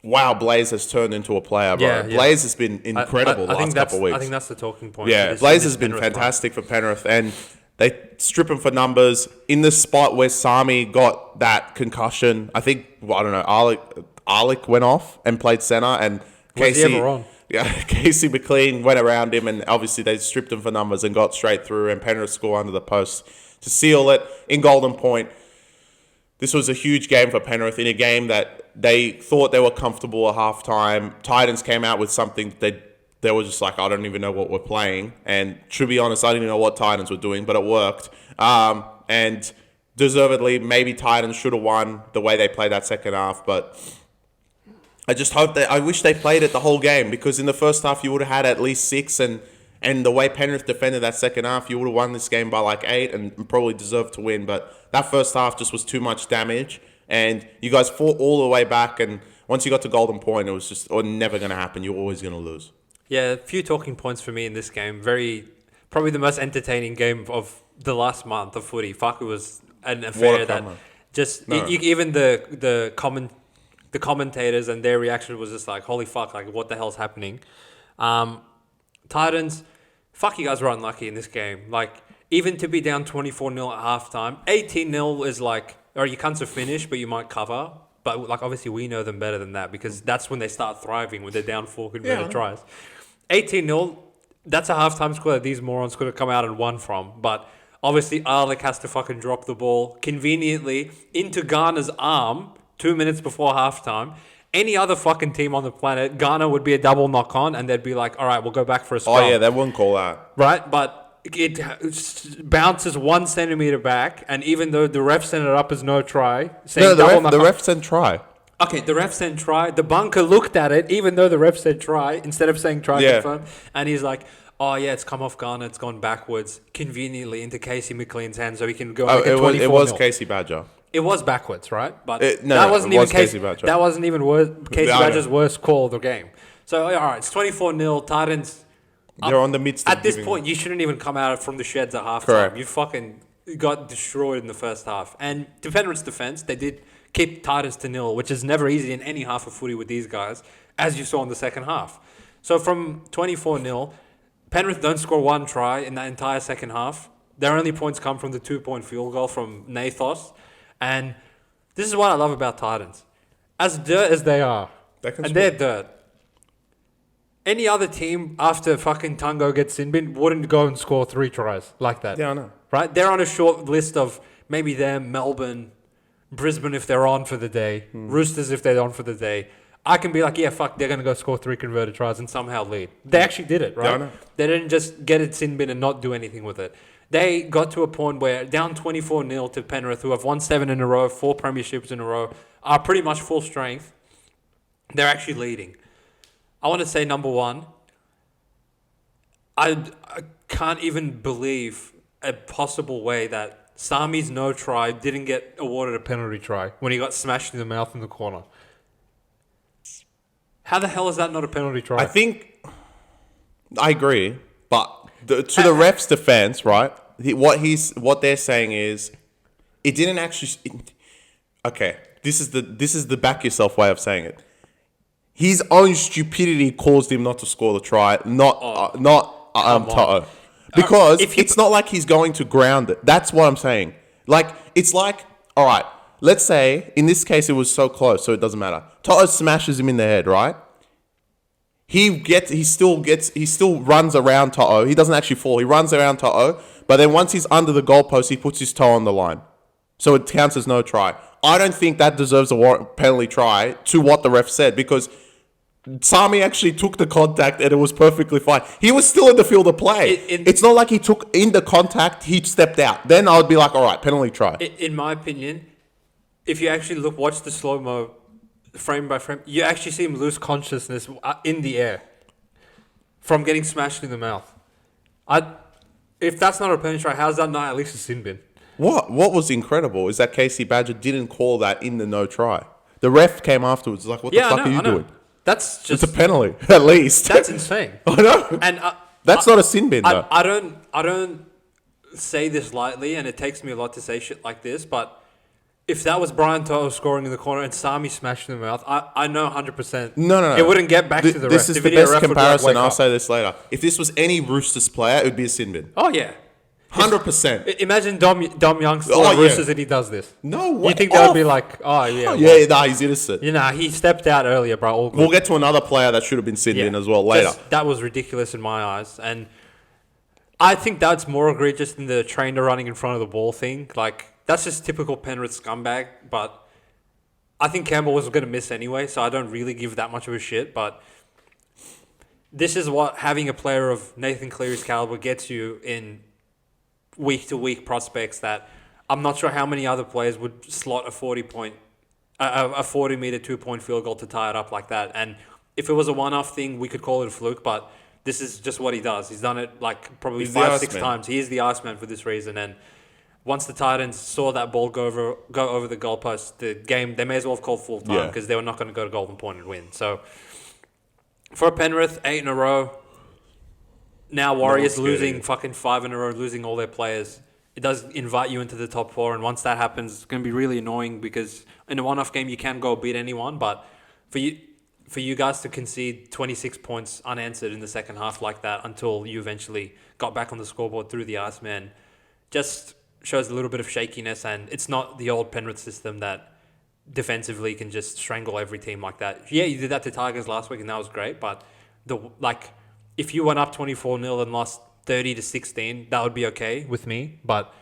wow, Blaze has turned into a player, bro. Blaze has been incredible the last couple of weeks. I think that's the talking point. Yeah, Blaze has been fantastic for Penrith, and they strip him for numbers. In the spot where Sami got that concussion, I think, I don't know, Alec went off and played centre, and Casey... Was he ever on? Yeah, Casey McLean went around him, and obviously they stripped him for numbers and got straight through, and Penrith score under the post to seal it in golden point. This was a huge game for Penrith in a game that they thought they were comfortable at halftime. Titans came out with something they were just like, I don't even know what we're playing. And to be honest, I didn't even know what Titans were doing, but it worked. And deservedly, maybe Titans should have won the way they played that second half, but... I wish they played it the whole game, because in the first half you would have had at least 6, and the way Penrith defended that second half, you would have won this game by like 8 and probably deserved to win. But that first half just was too much damage, and you guys fought all the way back, and once you got to golden point, it was just never going to happen. You're always going to lose. Yeah, a few talking points for me in this game. Probably the most entertaining game of the last month of footy. Fuck, it was an affair that just even the commentators and their reaction was just like, holy fuck, like what the hell's happening? Titans, fuck, you guys were unlucky in this game. Like, even to be down 24-0 at halftime, 18-0 is like, or you can't finish, but you might cover. But like, obviously we know them better than that, because that's when they start thriving, when they're down 4 converted tries. 18-0, that's a halftime score that these morons could have come out and won from. But obviously Alec has to fucking drop the ball conveniently into Garner's arm 2 minutes before halftime. Any other fucking team on the planet, Garner would be a double knock on, and they'd be like, all right, we'll go back for a scrum. Oh, yeah, they wouldn't call that. Right? But it bounces 1 centimeter back, and even though the ref sent it up as no try, saying the ref said try. Okay, the ref said try. The bunker looked at it, even though the ref said try, instead of saying try confirm, and he's like, oh, yeah, it's come off Garner, it's gone backwards, conveniently into Casey McLean's hand, so he can go make a 24-0. It was Casey Badger. It was backwards, right? But that wasn't even Casey Badger. That wasn't even Casey Badger's worst call of the game. So, all right, it's 24-0. Titans. They're on the midst. At this point, you shouldn't even come out from the sheds at halftime. Correct. You fucking got destroyed in the first half. And to Penrith's defense, they did keep Titans to 0, which is never easy in any half of footy with these guys, as you saw in the second half. So from 24-0, Penrith don't score 1 try in that entire second half. Their only points come from the 2-point field goal from Nathos. And this is what I love about Titans. As dirt as they are, they're dirt. Any other team after fucking Tungo gets in bin wouldn't go and score 3 tries like that. Yeah, I know. Right? They're on a short list of maybe them, Melbourne, Brisbane if they're on for the day, Roosters if they're on for the day. I can be like, yeah, fuck, they're going to go score 3 converted tries and somehow lead. They actually did it, right? Yeah, I know. They didn't just get it sin bin and not do anything with it. They got to a point where down 24-0 to Penrith, who have won 7 in a row, 4 premierships in a row, are pretty much full strength. They're actually leading. I want to say, number one, I can't even believe a possible way that Sami's no try didn't get awarded a penalty try when he got smashed in the mouth in the corner. How the hell is that not a penalty try? I agree, but to the ref's defense, right? What they're saying is, it didn't actually. Okay, this is the back yourself way of saying it. His own stupidity caused him not to score the try, not Toto, because it's not like he's going to ground it. That's what I'm saying. Like, it's like, all right, let's say in this case it was so close, so it doesn't matter. Toto smashes him in the head, right? He still runs around Toto. He doesn't actually fall. He runs around Toto, but then once he's under the goalpost, he puts his toe on the line. So it counts as no try. I don't think that deserves a penalty try to what the ref said, because Sami actually took the contact and it was perfectly fine. He was still in the field of play. It's not like he took in the contact, he stepped out. Then I would be like, all right, penalty try. In my opinion, if you actually watch the slow-mo frame by frame, you actually see him lose consciousness in the air from getting smashed in the mouth. If that's not a penalty try, how's that not at least a sin bin? What was incredible is that Casey Badger didn't call that in the no try. The ref came afterwards, like, what the fuck are you doing? That's just... It's a penalty, at least. That's insane. I know. And that's not a sin bin, though. I don't say this lightly, and it takes me a lot to say shit like this, but if that was Brian Toto scoring in the corner and Sami smashed in the mouth, I know 100%. No. It wouldn't get back to the ref. This is the best comparison. I'll say this later. If this was any Roosters player, it would be a sin bin. Oh, yeah. 100%. Imagine Dom Young still at Roosters and he does this. No way. You think that would be like, oh, yeah. He's innocent. You know, he stepped out earlier, bro. All good. We'll get to another player that should have been sin bin as well later. That was ridiculous in my eyes. And I think that's more egregious than the trainer running in front of the ball thing. Like, that's just typical Penrith scumbag. But I think Campbell was going to miss anyway, so I don't really give that much of a shit. But this is what having a player of Nathan Cleary's caliber gets you in week-to-week prospects that I'm not sure how many other players would slot a 40-meter 2-point field goal to tie it up like that. And if it was a one-off thing, we could call it a fluke, but this is just what he does. He's done it like probably 5-6 times. He is the Iceman for this reason. And once the Titans saw that ball go over the goalpost, the game, they may as well have called full time because they were not going to go to Golden Point and win. So for Penrith, 8 in a row. Now Warriors losing fucking 5 in a row, losing all their players. It does invite you into the top 4, and once that happens, it's going to be really annoying because in a one-off game you can go beat anyone, but for you guys to concede 26 points unanswered in the second half like that until you eventually got back on the scoreboard through the Iceman just shows a little bit of shakiness, and it's not the old Penrith system that defensively can just strangle every team like that. Yeah, you did that to Tigers last week, and that was great, but if you went up 24-0 and lost 30-16, that would be okay with me. But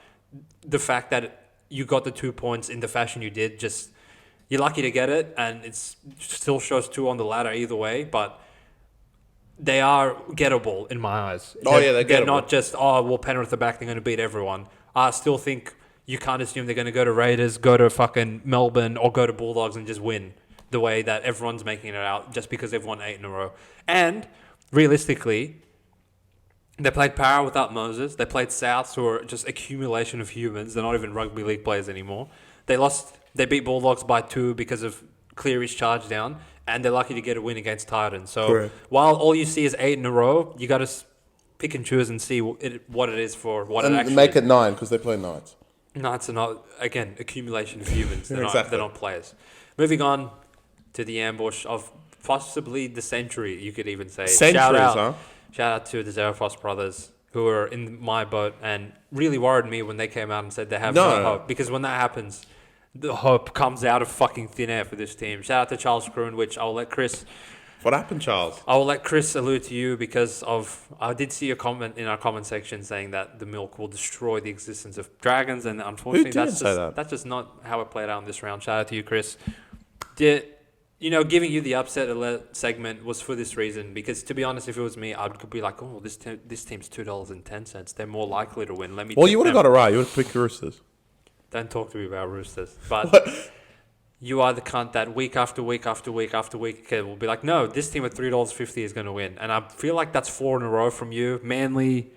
the fact that you got the 2 points in the fashion you did, just you're lucky to get it, and it still shows 2 on the ladder either way. But they are gettable in my eyes. They're gettable. They're not just, Penrith are back, they're going to beat everyone. I still think you can't assume they're going to go to Raiders, go to fucking Melbourne, or go to Bulldogs and just win the way that everyone's making it out just because they've won 8 in a row. And realistically, they played Para without Moses. They played Souths, who are just accumulation of humans. They're not even rugby league players anymore. They beat Bulldogs by 2 because of Cleary's charge down, and they're lucky to get a win against Titans. So while all you see is 8 in a row, you got to pick and choose and see what it is for what it actually make it 9 because they play Knights. Knights are not, again, accumulation of humans. They're not players. Moving on to the ambush of possibly the century, you could even say. Shout out to the Zerafos brothers, who are in my boat and really worried me when they came out and said they have no hope. Because when that happens, the hope comes out of fucking thin air for this team. Shout out to Charles Croon, which I'll let Chris... What happened, Charles? I will let Chris allude to you because I did see a comment in our comment section saying that the milk will destroy the existence of dragons, and unfortunately that's just not how it played out in this round. Shout out to you, Chris. Giving you the upset alert segment was for this reason, because to be honest, if it was me, I'd be like, this team's $2.10. They're more likely to win. You would have got it right. You would have picked Roosters. Don't talk to me about Roosters. But you are the cunt that week after week after week after week will be like, no, this team at $3.50 is going to win. And I feel like that's 4 in a row from you. Manly,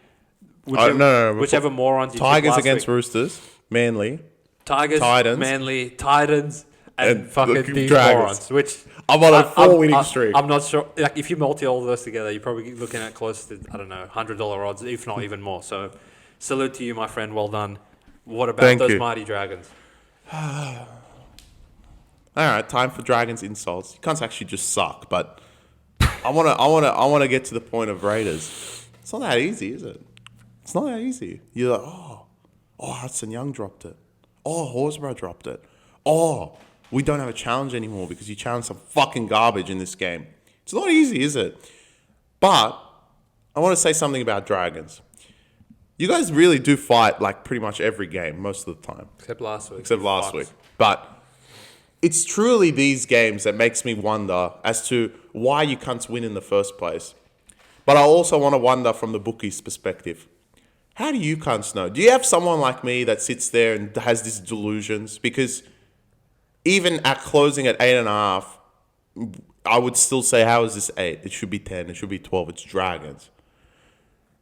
whichever morons you Tigers took against week. Roosters, Manly. Tigers, Titans. Manly, Titans, and fucking these Dragons. morons. Which I'm on a 4-winning streak. I'm not sure. Like, if you multi all of those together, you're probably looking at close to, I don't know, $100 odds, if not even more. So salute to you, my friend. Well done. What about those mighty Dragons? All right, time for Dragons insults. You can't actually just suck, but I want to get to the point of Raiders. It's not that easy, is it? It's not that easy. You're like, Hudson Young dropped it. Horsburgh dropped it. We don't have a challenge anymore because you challenged some fucking garbage in this game. It's not easy, is it? But I want to say something about Dragons. You guys really do fight like pretty much every game most of the time. Except last week. But it's truly these games that makes me wonder as to why you cunts win in the first place. But I also want to wonder from the bookies' perspective. How do you cunts know? Do you have someone like me that sits there and has these delusions? Because even at closing at 8.5, I would still say, how is this 8? It should be 10. It should be 12. It's Dragons.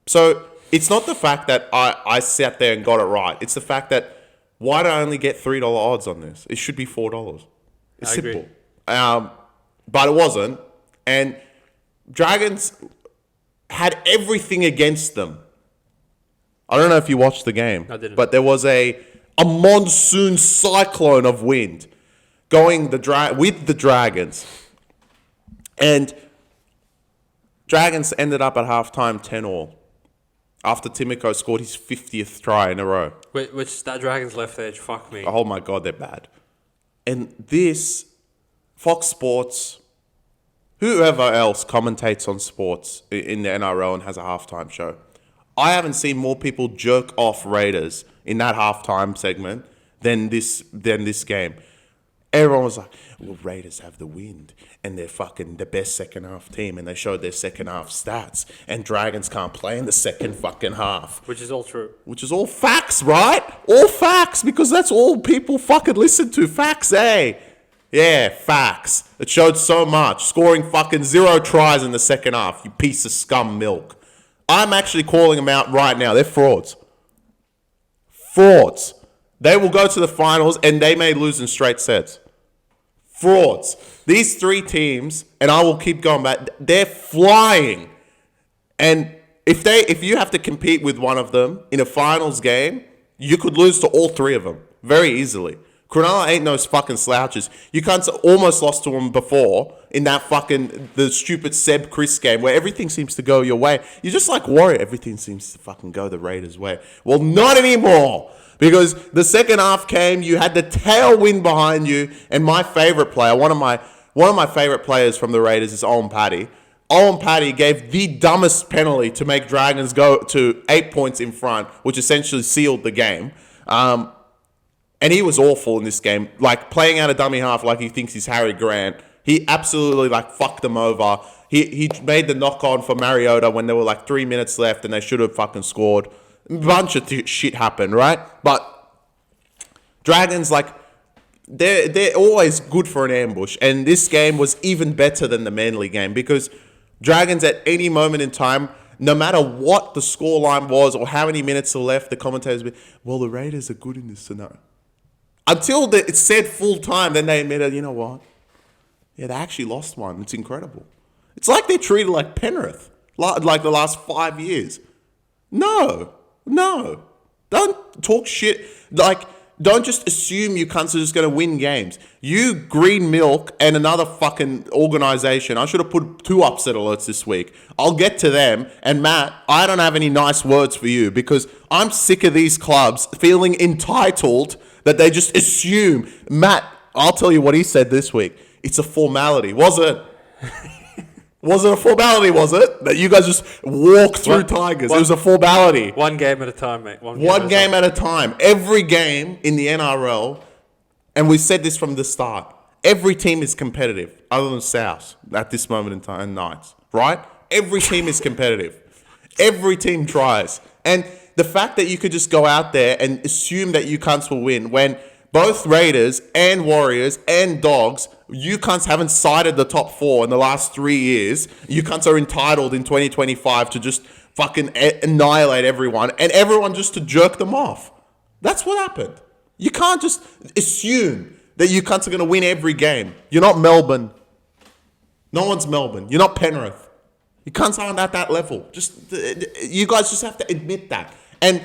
So It's not the fact that I sat there and got it right. It's the fact that why do I only get $3 odds on this? It should be $4. It's simple. But it wasn't. And Dragons had everything against them. I don't know if you watched the game. I didn't. But there was a monsoon cyclone of wind going with the Dragons. And Dragons ended up at halftime 10-all. After Timoko scored his 50th try in a row. Which that Dragons left edge, fuck me. Oh my God, they're bad. And this, Fox Sports, whoever else commentates on sports in the NRL and has a halftime show, I haven't seen more people jerk off Raiders in that halftime segment than this game. Everyone was like, well, Raiders have the wind and they're fucking the best second half team, and they showed their second half stats, and Dragons can't play in the second fucking half. Which is all true. Which is all facts, right? All facts, because that's all people fucking listen to. Facts, eh? Yeah, facts. It showed so much. Scoring fucking 0 tries in the second half, you piece of scum milk. I'm actually calling them out right now. They're frauds. Frauds. They will go to the finals and they may lose in straight sets. Frauds. These 3 teams, and I will keep going back, they're flying. And if you have to compete with one of them in a finals game, you could lose to all 3 of them very easily. Cronulla ain't no fucking slouches. You can't almost lost to them before in that the stupid Seb Chris game where everything seems to go your way. You're just like Warrior. Everything seems to fucking go the Raiders' way. Well, not anymore. Because the second half came, you had the tailwind behind you, and my favorite player, one of my favorite players from the Raiders is Owen Paddy. Owen Paddy gave the dumbest penalty to make Dragons go to 8 points in front, which essentially sealed the game. And he was awful in this game, like playing out a dummy half like he thinks he's Harry Grant. He absolutely fucked them over. He made the knock on for Mariota when there were 3 minutes left and they should have fucking scored. A bunch of shit happened, right? But Dragons, they're always good for an ambush. And this game was even better than the Manly game because Dragons at any moment in time, no matter what the scoreline was or how many minutes are left, the commentators would be, well, the Raiders are good in this scenario. Until it said full time, then they admitted, you know what? Yeah, they actually lost one. It's incredible. It's like they're treated like Penrith, like the last 5 years. No. Don't talk shit. Don't just assume you cunts are just going to win games. You, Green Milk, and another fucking organisation. I should have put 2 upset alerts this week. I'll get to them. And Matt, I don't have any nice words for you because I'm sick of these clubs feeling entitled that they just assume. Matt, I'll tell you what he said this week. It's a formality. Was it? Was it a formality, was it? That you guys just walked through Tigers. It was a formality. One game at a time, mate. One game at a time. Every game in the NRL, and we said this from the start, every team is competitive, other than South at this moment in time, and Knights, right? Every team is competitive. Every team tries. And the fact that you could just go out there and assume that you cunts will win when both Raiders and Warriors and Dogs, you cunts haven't sided the top 4 in the last 3 years. You cunts are entitled in 2025 to just fucking annihilate everyone and everyone just to jerk them off. That's what happened. You can't just assume that you cunts are going to win every game. You're not Melbourne. No one's Melbourne. You're not Penrith. You cunts aren't at that level. You guys just have to admit that. And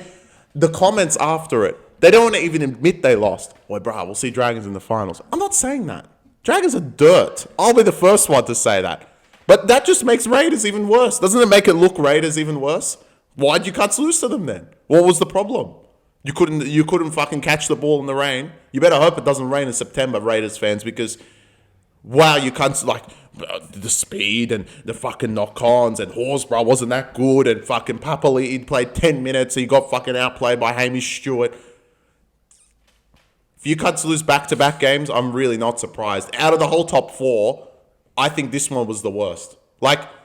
the comments after it, they don't want to even admit they lost. Well, bro, we'll see Dragons in the finals. I'm not saying that. Dragons are dirt. I'll be the first one to say that. But that just makes Raiders even worse. Doesn't it make it look Raiders even worse? Why'd you cunts lose to them then? What was the problem? You couldn't fucking catch the ball in the rain. You better hope it doesn't rain in September, Raiders fans, because wow, you cunts the speed and the fucking knock-ons and Horsburgh wasn't that good and fucking Papali'i played 10 minutes and he got fucking outplayed by Hamish Stewart. If you cunts lose back-to-back games, I'm really not surprised. Out of the whole top 4, I think this one was the worst.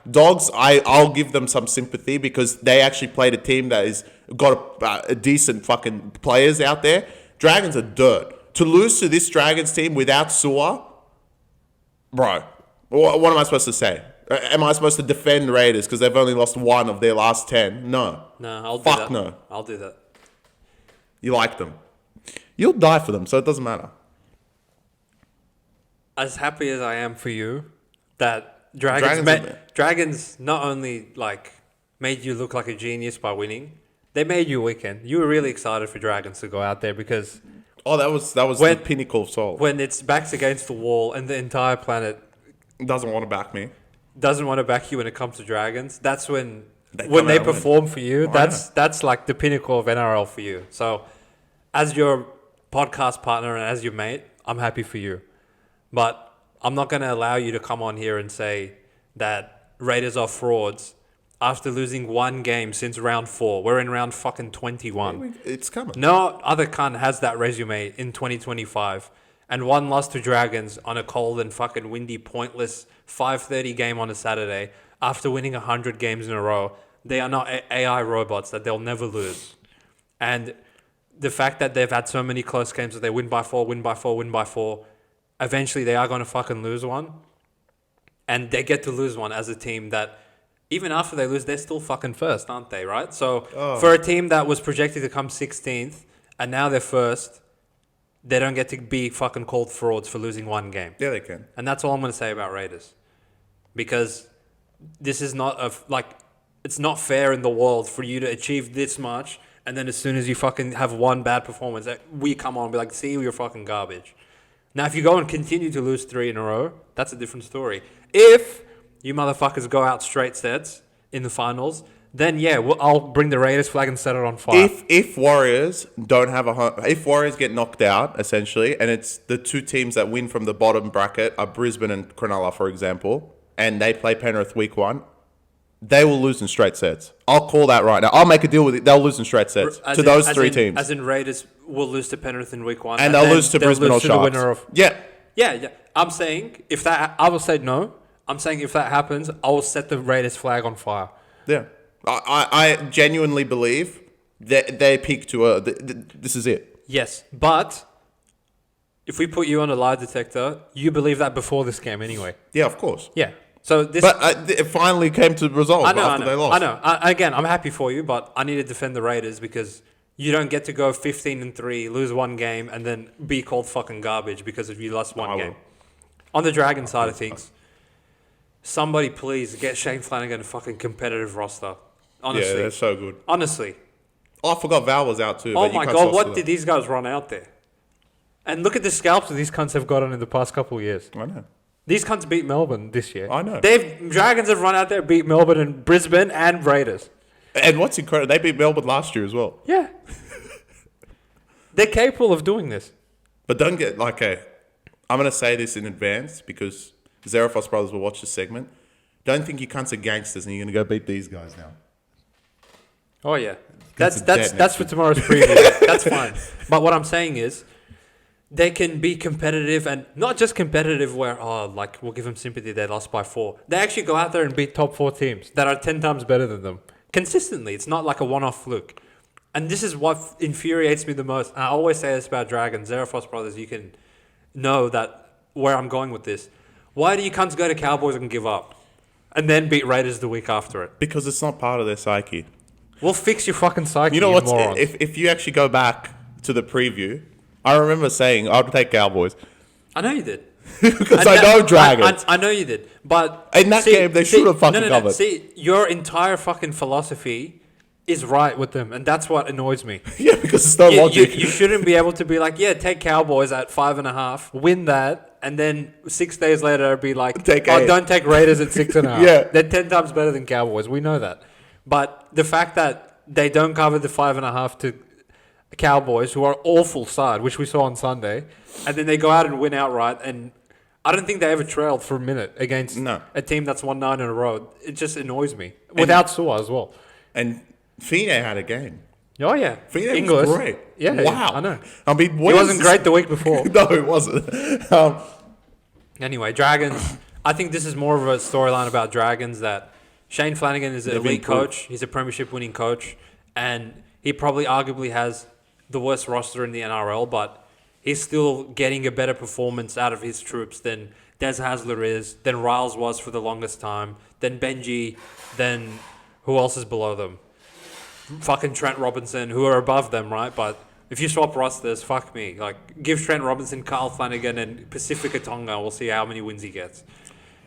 Dogs, I'll give them some sympathy because they actually played a team that has got a decent fucking players out there. Dragons are dirt. To lose to this Dragons team without Sua, bro, what am I supposed to say? Am I supposed to defend Raiders because they've only lost 1 of their last 10? No. No, I'll do Fuck that. no. I'll do that. You like them. You'll die for them, so it doesn't matter. As happy as I am for you, that Dragons not only like made you look like a genius by winning, they made you weekend. You were really excited for Dragons to go out there because that was the pinnacle of soul. When its back's against the wall and the entire planet doesn't want to back me. Doesn't want to back you when it comes to Dragons. That's when they perform for you. That's like the pinnacle of NRL for you. So, as your podcast partner and as your mate, I'm happy for you. But I'm not going to allow you to come on here and say that Raiders are frauds after losing 1 game since round 4. We're in round fucking 21. It's coming. No other cunt has that resume in 2025. And 1 loss to Dragons on a cold and fucking windy, pointless 5:30 game on a Saturday after winning 100 games in a row. They are not AI robots that they'll never lose. And the fact that they've had so many close games that they win by 4, win by 4, win by 4, eventually they are going to fucking lose one. And they get to lose one as a team that, even after they lose, they're still fucking first, aren't they, right? So for a team that was projected to come 16th and now they're first, they don't get to be fucking called frauds for losing 1 game. Yeah, they can. And that's all I'm going to say about Raiders. Because this is not it's not fair in the world for you to achieve this much and then as soon as you fucking have 1 bad performance, we come on and be like, see, you're fucking garbage. Now, if you go and continue to lose 3 in a row, that's a different story. If you motherfuckers go out straight sets in the finals, then yeah, I'll bring the Raiders flag and set it on fire. If Warriors don't have if Warriors get knocked out essentially, and it's the 2 teams that win from the bottom bracket are Brisbane and Cronulla, for example, and they play Penrith week 1, they will lose in straight sets. I'll call that right now. I'll make a deal with it. They'll lose in straight sets to those 3 teams. As in Raiders will lose to Penrith in week 1, and they'll lose to Brisbane or Sharks. Yeah. I'm saying I will say no. I'm saying if that happens, I will set the Raiders flag on fire. Yeah. I genuinely believe that they peak to this is it. Yes, but if we put you on a lie detector, you believe that before this game anyway. Yeah, of course. Yeah. So this, but it finally came to resolve after they lost. I know. Again, I'm happy for you, but I need to defend the Raiders because you don't get to go 15-3, lose 1 game, and then be called fucking garbage because if you lost 1 game. On the Dragon side of things, somebody please get Shane Flanagan a fucking competitive roster. Honestly. Yeah, they're so good. Honestly. Oh, I forgot Val was out too. Oh my God, what did these guys run out there? And look at the scalps that these cunts have gotten in the past couple of years. I know. These cunts beat Melbourne this year. I know. Dragons have run out there, beat Melbourne and Brisbane and Raiders. And what's incredible, they beat Melbourne last year as well. Yeah. They're capable of doing this. But don't get, I'm going to say this in advance because Zarafos brothers will watch this segment. Don't think you cunts are gangsters and you're going to go beat these guys now. Oh, yeah. That's for tomorrow's preview. That's fine. But what I'm saying is, they can be competitive and not just competitive where, we'll give them sympathy, they lost by 4. They actually go out there and beat top 4 teams that are 10 times better than them. Consistently. It's not like a one-off fluke. And this is what infuriates me the most. And I always say this about Dragons. Zarafos brothers, you can know that where I'm going with this. Why do you cunts go to Cowboys and give up? And then beat Raiders the week after it? Because it's not part of their psyche. We'll fix your fucking psyche, you know what? If you actually go back to the preview, I remember saying I'll take Cowboys. I know you did. Because I know Dragons. I know you did. But in that game, they should have fucking covered. See, your entire fucking philosophy is right with them, and that's what annoys me. Yeah, because it's no logic. You shouldn't be able to be like, take Cowboys at 5.5, win that, and then 6 days later be like, don't take Raiders at 6.5. Yeah. They're 10 times better than Cowboys. We know that. But the fact that they don't cover the 5.5 to Cowboys, who are awful side, which we saw on Sunday, and then they go out and win outright, and I don't think they ever trailed for a minute against a team that's won 9 in a row. It just annoys me. Without Sua as well. And Fine had a game. Oh, yeah. Fine was great. Yeah. Wow. Yeah, I know. I mean, he wasn't great the week before. No, it wasn't. Anyway, Dragons. I think this is more of a storyline about Dragons that Shane Flanagan is an elite coach. He's a premiership winning coach. And he probably arguably has the worst roster in the NRL, but he's still getting a better performance out of his troops than Des Hasler is, then Riles was for the longest time, then Benji, then who else is below them? Fucking Trent Robinson, who are above them, right? But if you swap rosters, fuck me. Like, give Trent Robinson, Carl Flanagan, and Pacifica Tonga. We'll see how many wins he gets.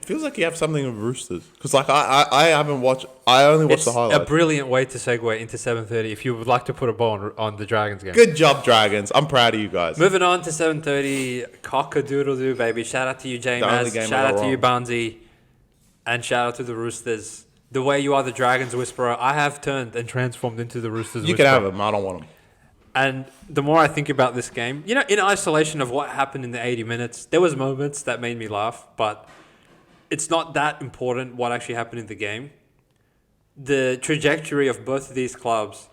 Feels like you have something with Roosters. Because, like, I haven't watched... I only watched the highlights. It's a brilliant way to segue into 7:30 if you would like to put a ball on the Dragons game. Good job, Dragons. I'm proud of you guys. Moving on to 7:30. Cock-a-doodle-doo, baby. Shout out to you, James. Shout out to you, Barnsey. And shout out to the Roosters. The way you are the Dragons whisperer, I have turned and transformed into the Roosters whisperer. You can have them. I don't want them. And the more I think about this game, you know, in isolation of what happened in the 80 minutes, there was moments that made me laugh, but it's not that important what actually happened in the game. The trajectory of both of these clubs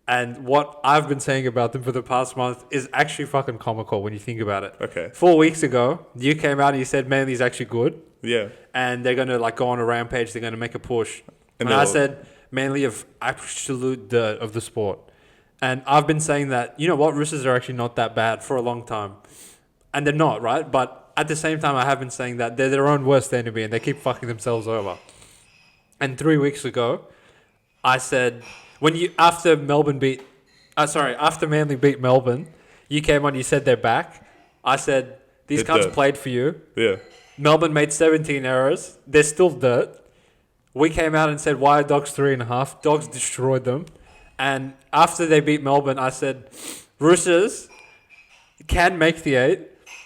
and what I've been saying about them for the past month is actually fucking comical when you think about it. Okay. 4 weeks ago, you came out and you said Manly's actually good. Yeah. And they're going to like go on a rampage. They're going to make a push. And I said Manly of absolute dirt of the sport. And I've been saying that, you know what, Roosters are actually not that bad for a long time. And they're not, right? But at the same time, I have been saying that they're their own worst enemy and they keep fucking themselves over. And 3 weeks ago, I said, after Manly beat Melbourne, you came on, you said they're back. I said, these cunts played for you. Yeah. Melbourne made 17 errors. They're still dirt. We came out and said, why are Dogs 3.5? Dogs destroyed them. And after they beat Melbourne, I said, Roosters can make the 8,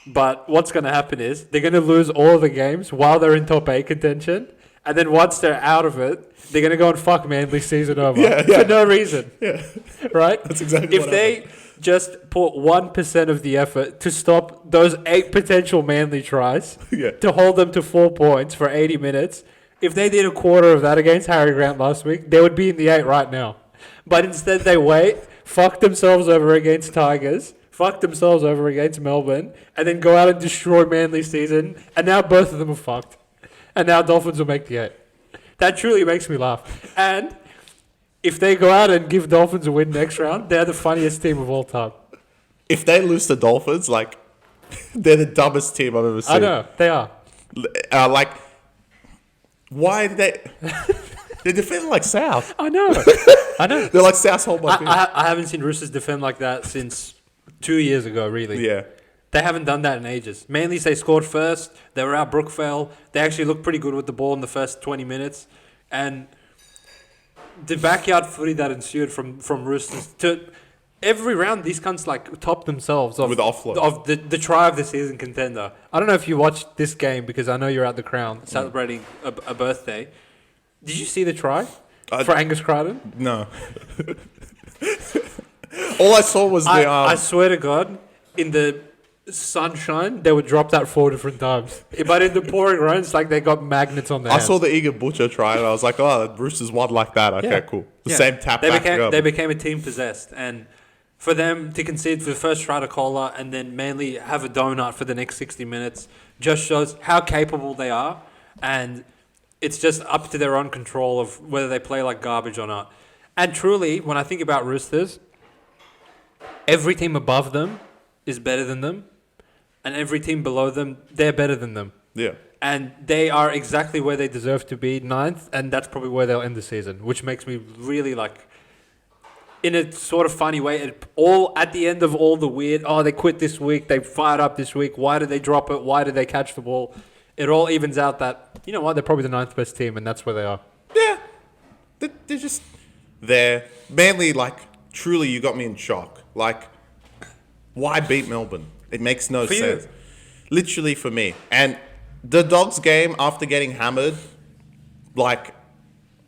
but what's going to happen is they're going to lose all the games while they're in top 8 contention. And then once they're out of it, they're going to go and fuck Manly season over for no reason. Yeah. Right? That's exactly what happened. If they just put 1% of the effort to stop those 8 potential Manly tries, to hold them to 4 points for 80 minutes, if they did a quarter of that against Harry Grant last week, they would be in the 8 right now. But instead they wait, fuck themselves over against Tigers, fuck themselves over against Melbourne, and then go out and destroy Manly's season, and now both of them are fucked. And now Dolphins will make the 8. That truly makes me laugh. And if they go out and give Dolphins a win next round, they're the funniest team of all time. If they lose to Dolphins, like, they're the dumbest team I've ever seen. I know, they are. Like, why did they... They're defending like South. I know. They're like South's whole bunch. I haven't seen Roosters defend like that since 2 years ago, really. Yeah. They haven't done that in ages. Mainly they scored first. They were out Brookvale. They actually looked pretty good with the ball in the first 20 minutes. And the backyard footy that ensued from Roosters to every round, these cunts like top themselves with offload of the try of the season contender. I don't know if you watched this game because I know you're at the Crown celebrating a birthday. Did you see the try for Angus Crichton? No. All I saw was I swear to God, in the sunshine, they would drop that 4 different times. But in the pouring rain, it's like they got magnets on their hands. I saw the Egan Butcher try, and I was like, oh, the Roosters won like that. Okay, cool. Same tap back. They became a team possessed. And for them to concede for the first try to Kohler and then mainly have a donut for the next 60 minutes just shows how capable they are. And it's just up to their own control of whether they play like garbage or not. And truly, when I think about Roosters, every team above them is better than them. And every team below them, they're better than them. Yeah. And they are exactly where they deserve to be, 9th. And that's probably where they'll end the season, which makes me really like, in a sort of funny way, at the end of all the weird, they quit this week, they fired up this week, why did they drop it, why did they catch the ball? It all evens out that, you know what, they're probably the 9th best team, and that's where they are. Yeah. They're just there. Manly, like, truly, you got me in shock. Like, why beat Melbourne? It makes no sense. You. Literally for me. And the Dogs game, after getting hammered, like,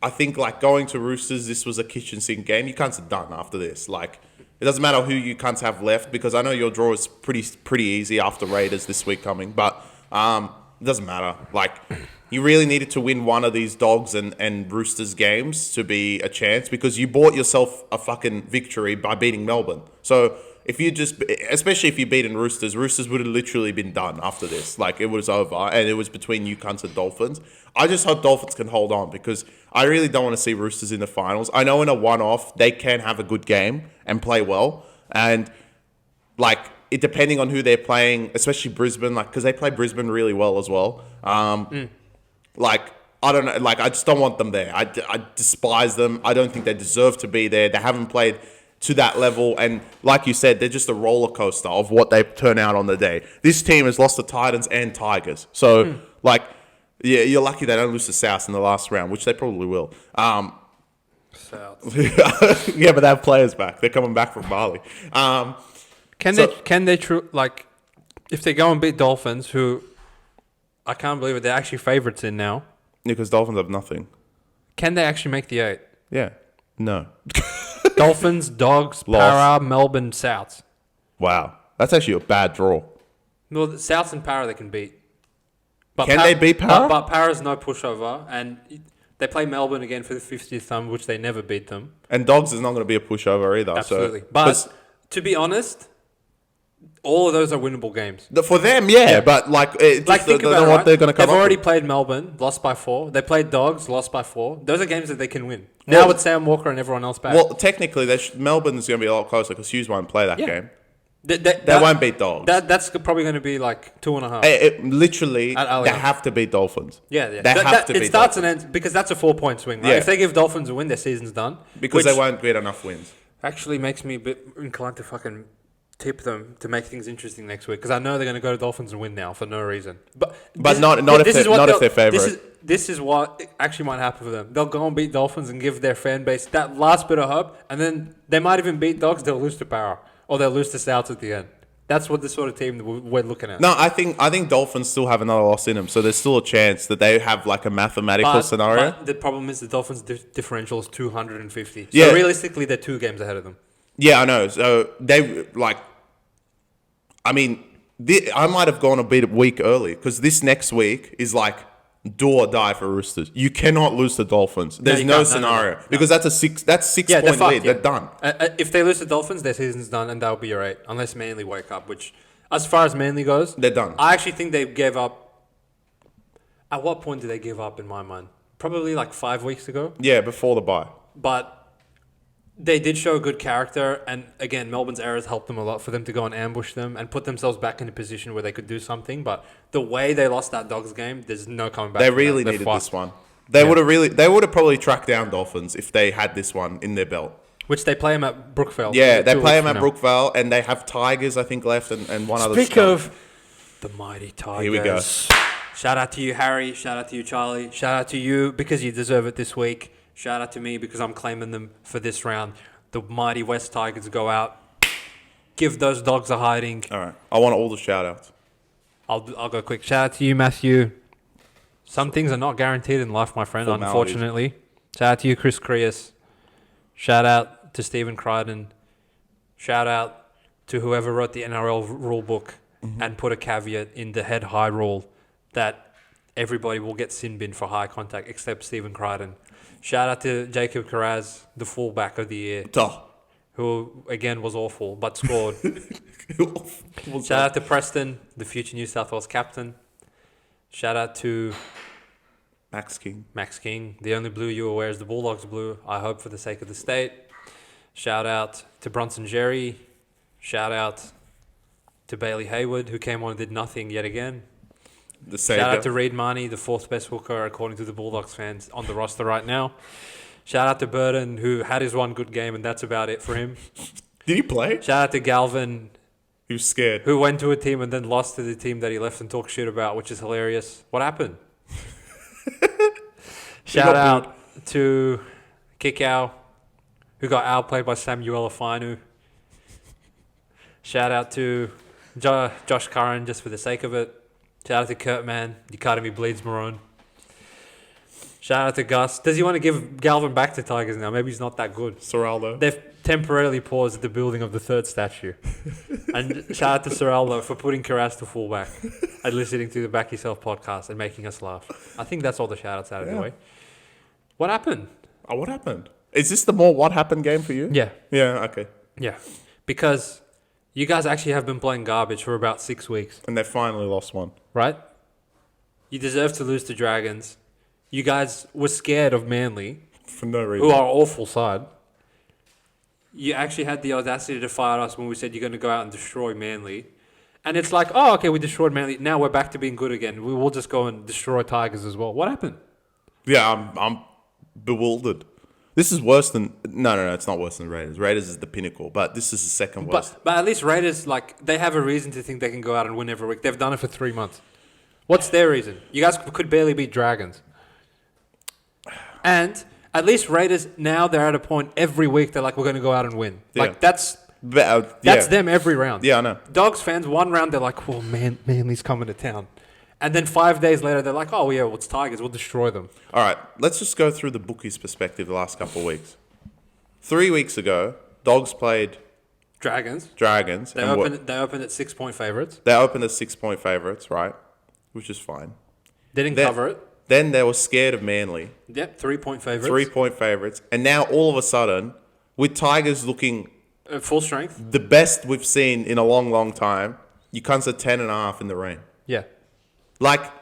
I think, like, going to Roosters, this was a kitchen sink game. You cunts are done after this. Like, it doesn't matter who you cunts have left, because I know your draw is pretty easy after Raiders this week coming, but it doesn't matter. Like, you really needed to win one of these Dogs and Roosters games to be a chance, because you bought yourself a fucking victory by beating Melbourne. So if you especially if you beaten Roosters would have literally been done after this. Like, it was over, and it was between you cunts and Dolphins. I just hope Dolphins can hold on, because I really don't want to see Roosters in the finals. I know in a one-off, they can have a good game and play well. And, like, it depending on who they're playing, especially Brisbane, like because they play Brisbane really well as well. Like I don't know, like I just don't want them there. I despise them. I don't think they deserve to be there. They haven't played to that level, and like you said, they're just a roller coaster of what they turn out on the day. This team has lost to Titans and Tigers, so like, yeah, you're lucky they don't lose to South in the last round, which they probably will. South. Yeah, but they have players back. They're coming back from Bali. Can they like if they go and beat Dolphins, who I can't believe it, they're actually favourites in now. Because Dolphins have nothing. Can they actually make the 8? Yeah. No. Dolphins, Dogs, Para, Melbourne, Souths. Wow. That's actually a bad draw. No, the Souths and Para they can beat. But can they beat Para? But Para's no pushover, and they play Melbourne again for the 50th time, which they never beat them. And Dogs is not going to be a pushover either. Absolutely. So, but to be honest, all of those are winnable games. For them, yeah. But like think about what they're going to come They've already played Melbourne, lost by 4. They played Dogs, lost by 4. Those are games that they can win. Now with Sam Walker and everyone else back. Well, technically, Melbourne's going to be a lot closer because Hughes won't play that game. They won't beat Dogs. That's probably going to be like 2.5. Literally, they have to beat Dolphins. Yeah. They have to beat Dolphins. It starts and ends because that's a 4-point swing, right? Yeah. If they give Dolphins a win, their season's done. Because they won't get enough wins. Actually makes me a bit inclined to fucking tip them to make things interesting next week because I know they're going to go to Dolphins and win now for no reason. But not if they're favourite. This is what actually might happen for them. They'll go and beat Dolphins and give their fan base that last bit of hope, and then they might even beat Dogs. They'll lose to Para or they'll lose to Souths at the end. That's what the sort of team we're looking at. No, I think Dolphins still have another loss in them, so there's still a chance that they have like a mathematical scenario. But the problem is the Dolphins' differential is 250. So realistically, they're 2 games ahead of them. Yeah, I know. So they like. I mean, I might have gone a bit week early because this next week is like do or die for Roosters. You cannot lose to Dolphins. There's no scenario because that's a 6 point lead. They're done. If they lose to Dolphins, their season's done and they'll be your 8 unless Manly wake up. Which, as far as Manly goes, they're done. I actually think they gave up. At what point did they give up? In my mind, probably like 5 weeks ago. Yeah, before the bye. But they did show a good character, and again, Melbourne's errors helped them a lot for them to go and ambush them and put themselves back in a position where they could do something. But the way they lost that Dogs game, there's no coming back. They really needed this one. They would have probably tracked down Dolphins if they had this one in their belt. Which they play them at Brookvale. Yeah, they play them at Brookvale, and they have Tigers, I think, left, and one other. Speak of the mighty Tigers. Here we go. Shout out to you, Harry. Shout out to you, Charlie. Shout out to you because you deserve it this week. Shout out to me because I'm claiming them for this round. The mighty West Tigers go out. Give those Dogs a hiding. All right. I want all the shout-outs. I'll go quick. Shout out to you, Matthew. Some things are not guaranteed in life, my friend, unfortunately. Shout out to you, Chris Creas. Shout out to Stephen Crichton. Shout out to whoever wrote the NRL rule book and put a caveat in the head high rule that everybody will get sin bin for high contact except Stephen Crichton. Shout out to Jacob Carraz, the fullback of the year, who again was awful but scored. Shout out to Preston, the future New South Wales captain. Shout out to Max King. The only blue you will wear is the Bulldogs blue, I hope for the sake of the state. Shout out to Bronson Jerry. Shout out to Bailey Hayward, who came on and did nothing yet again. Shout out to Reid Marnie, the 4th best hooker according to the Bulldogs fans on the roster right now. Shout out to Burton, who had his one good game and that's about it for him. Did he play? Shout out to Galvin. He was scared. Who went to a team and then lost to the team that he left and talked shit about, which is hilarious. What happened? Shout out to Kikau, who got outplayed by Samuel Afinu. Shout out to Josh Curran, just for the sake of it. Shout out to Kurt, man. The Academy bleeds maroon. Shout out to Gus. Does he want to give Galvin back to Tigers now? Maybe he's not that good. Soraldo. They've temporarily paused the building of the 3rd statue. And shout out to Soraldo for putting Carras to fullback and listening to the Back Yourself podcast and making us laugh. I think that's all the shout outs out of the way. What happened? What happened? Is this the more what happened game for you? Yeah. Yeah, okay. Yeah. Because you guys actually have been playing garbage for about 6 weeks. And they finally lost one. Right? You deserve to lose to Dragons. You guys were scared of Manly. For no reason. Who are an awful side. you actually had the audacity to fire us when we said you're going to go out and destroy Manly. And it's like, oh, okay, we destroyed Manly. Now we're back to being good again. We will just go and destroy Tigers as well. What happened? Yeah, I'm bewildered. This is worse than... No, it's not worse than Raiders. Raiders is the pinnacle, but this is the second worst. But at least Raiders, like, they have a reason to think they can go out and win every week. They've done it for 3 months. What's their reason? You guys could barely beat Dragons. And at least Raiders, now they're at a point every week they're like, we're going to go out and win. Yeah. Like, that's them every round. Yeah, I know. Dogs fans, one round, they're like, oh, Manly's coming to town. And then 5 days later, they're like, oh, yeah, well, it's Tigers. We'll destroy them. All right, let's just go through the bookies' perspective the last couple of weeks. 3 weeks ago, Dogs played... Dragons. They opened at 6-point favourites. They opened as 6-point favourites, right? Which is fine. They didn't cover it. Then they were scared of Manly. Yep, 3-point favourites. 3-point favourites. And now, all of a sudden, with Tigers looking... full strength. The best we've seen in a long, long time, you cunts are 10.5 in the rain. Yeah. Like,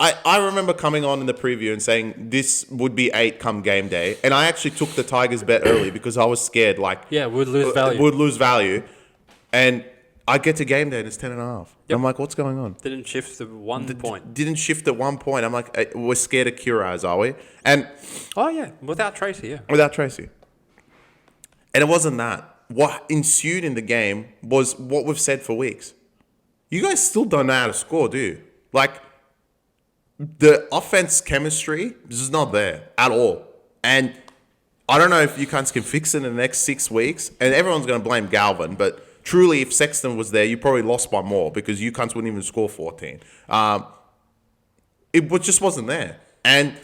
I remember coming on in the preview and saying this would be 8 come game day. And I actually took the Tigers bet early because I was scared, like... Yeah, would lose value. And I get to game day and it's 10.5. Yep. I'm like, what's going on? Didn't shift to 1 point. Didn't shift at 1 point. I'm like, we're scared of Kiraz, are we? And... Oh, yeah. Without Tracy, yeah. Without Tracy. And it wasn't that. What ensued in the game was what we've said for weeks. You guys still don't know how to score, do you? Like, the offense chemistry is just not there at all. And I don't know if you cunts can fix it in the next 6 weeks. And everyone's going to blame Galvin. But truly, if Sexton was there, you probably lost by more because you cunts wouldn't even score 14. It just wasn't there. And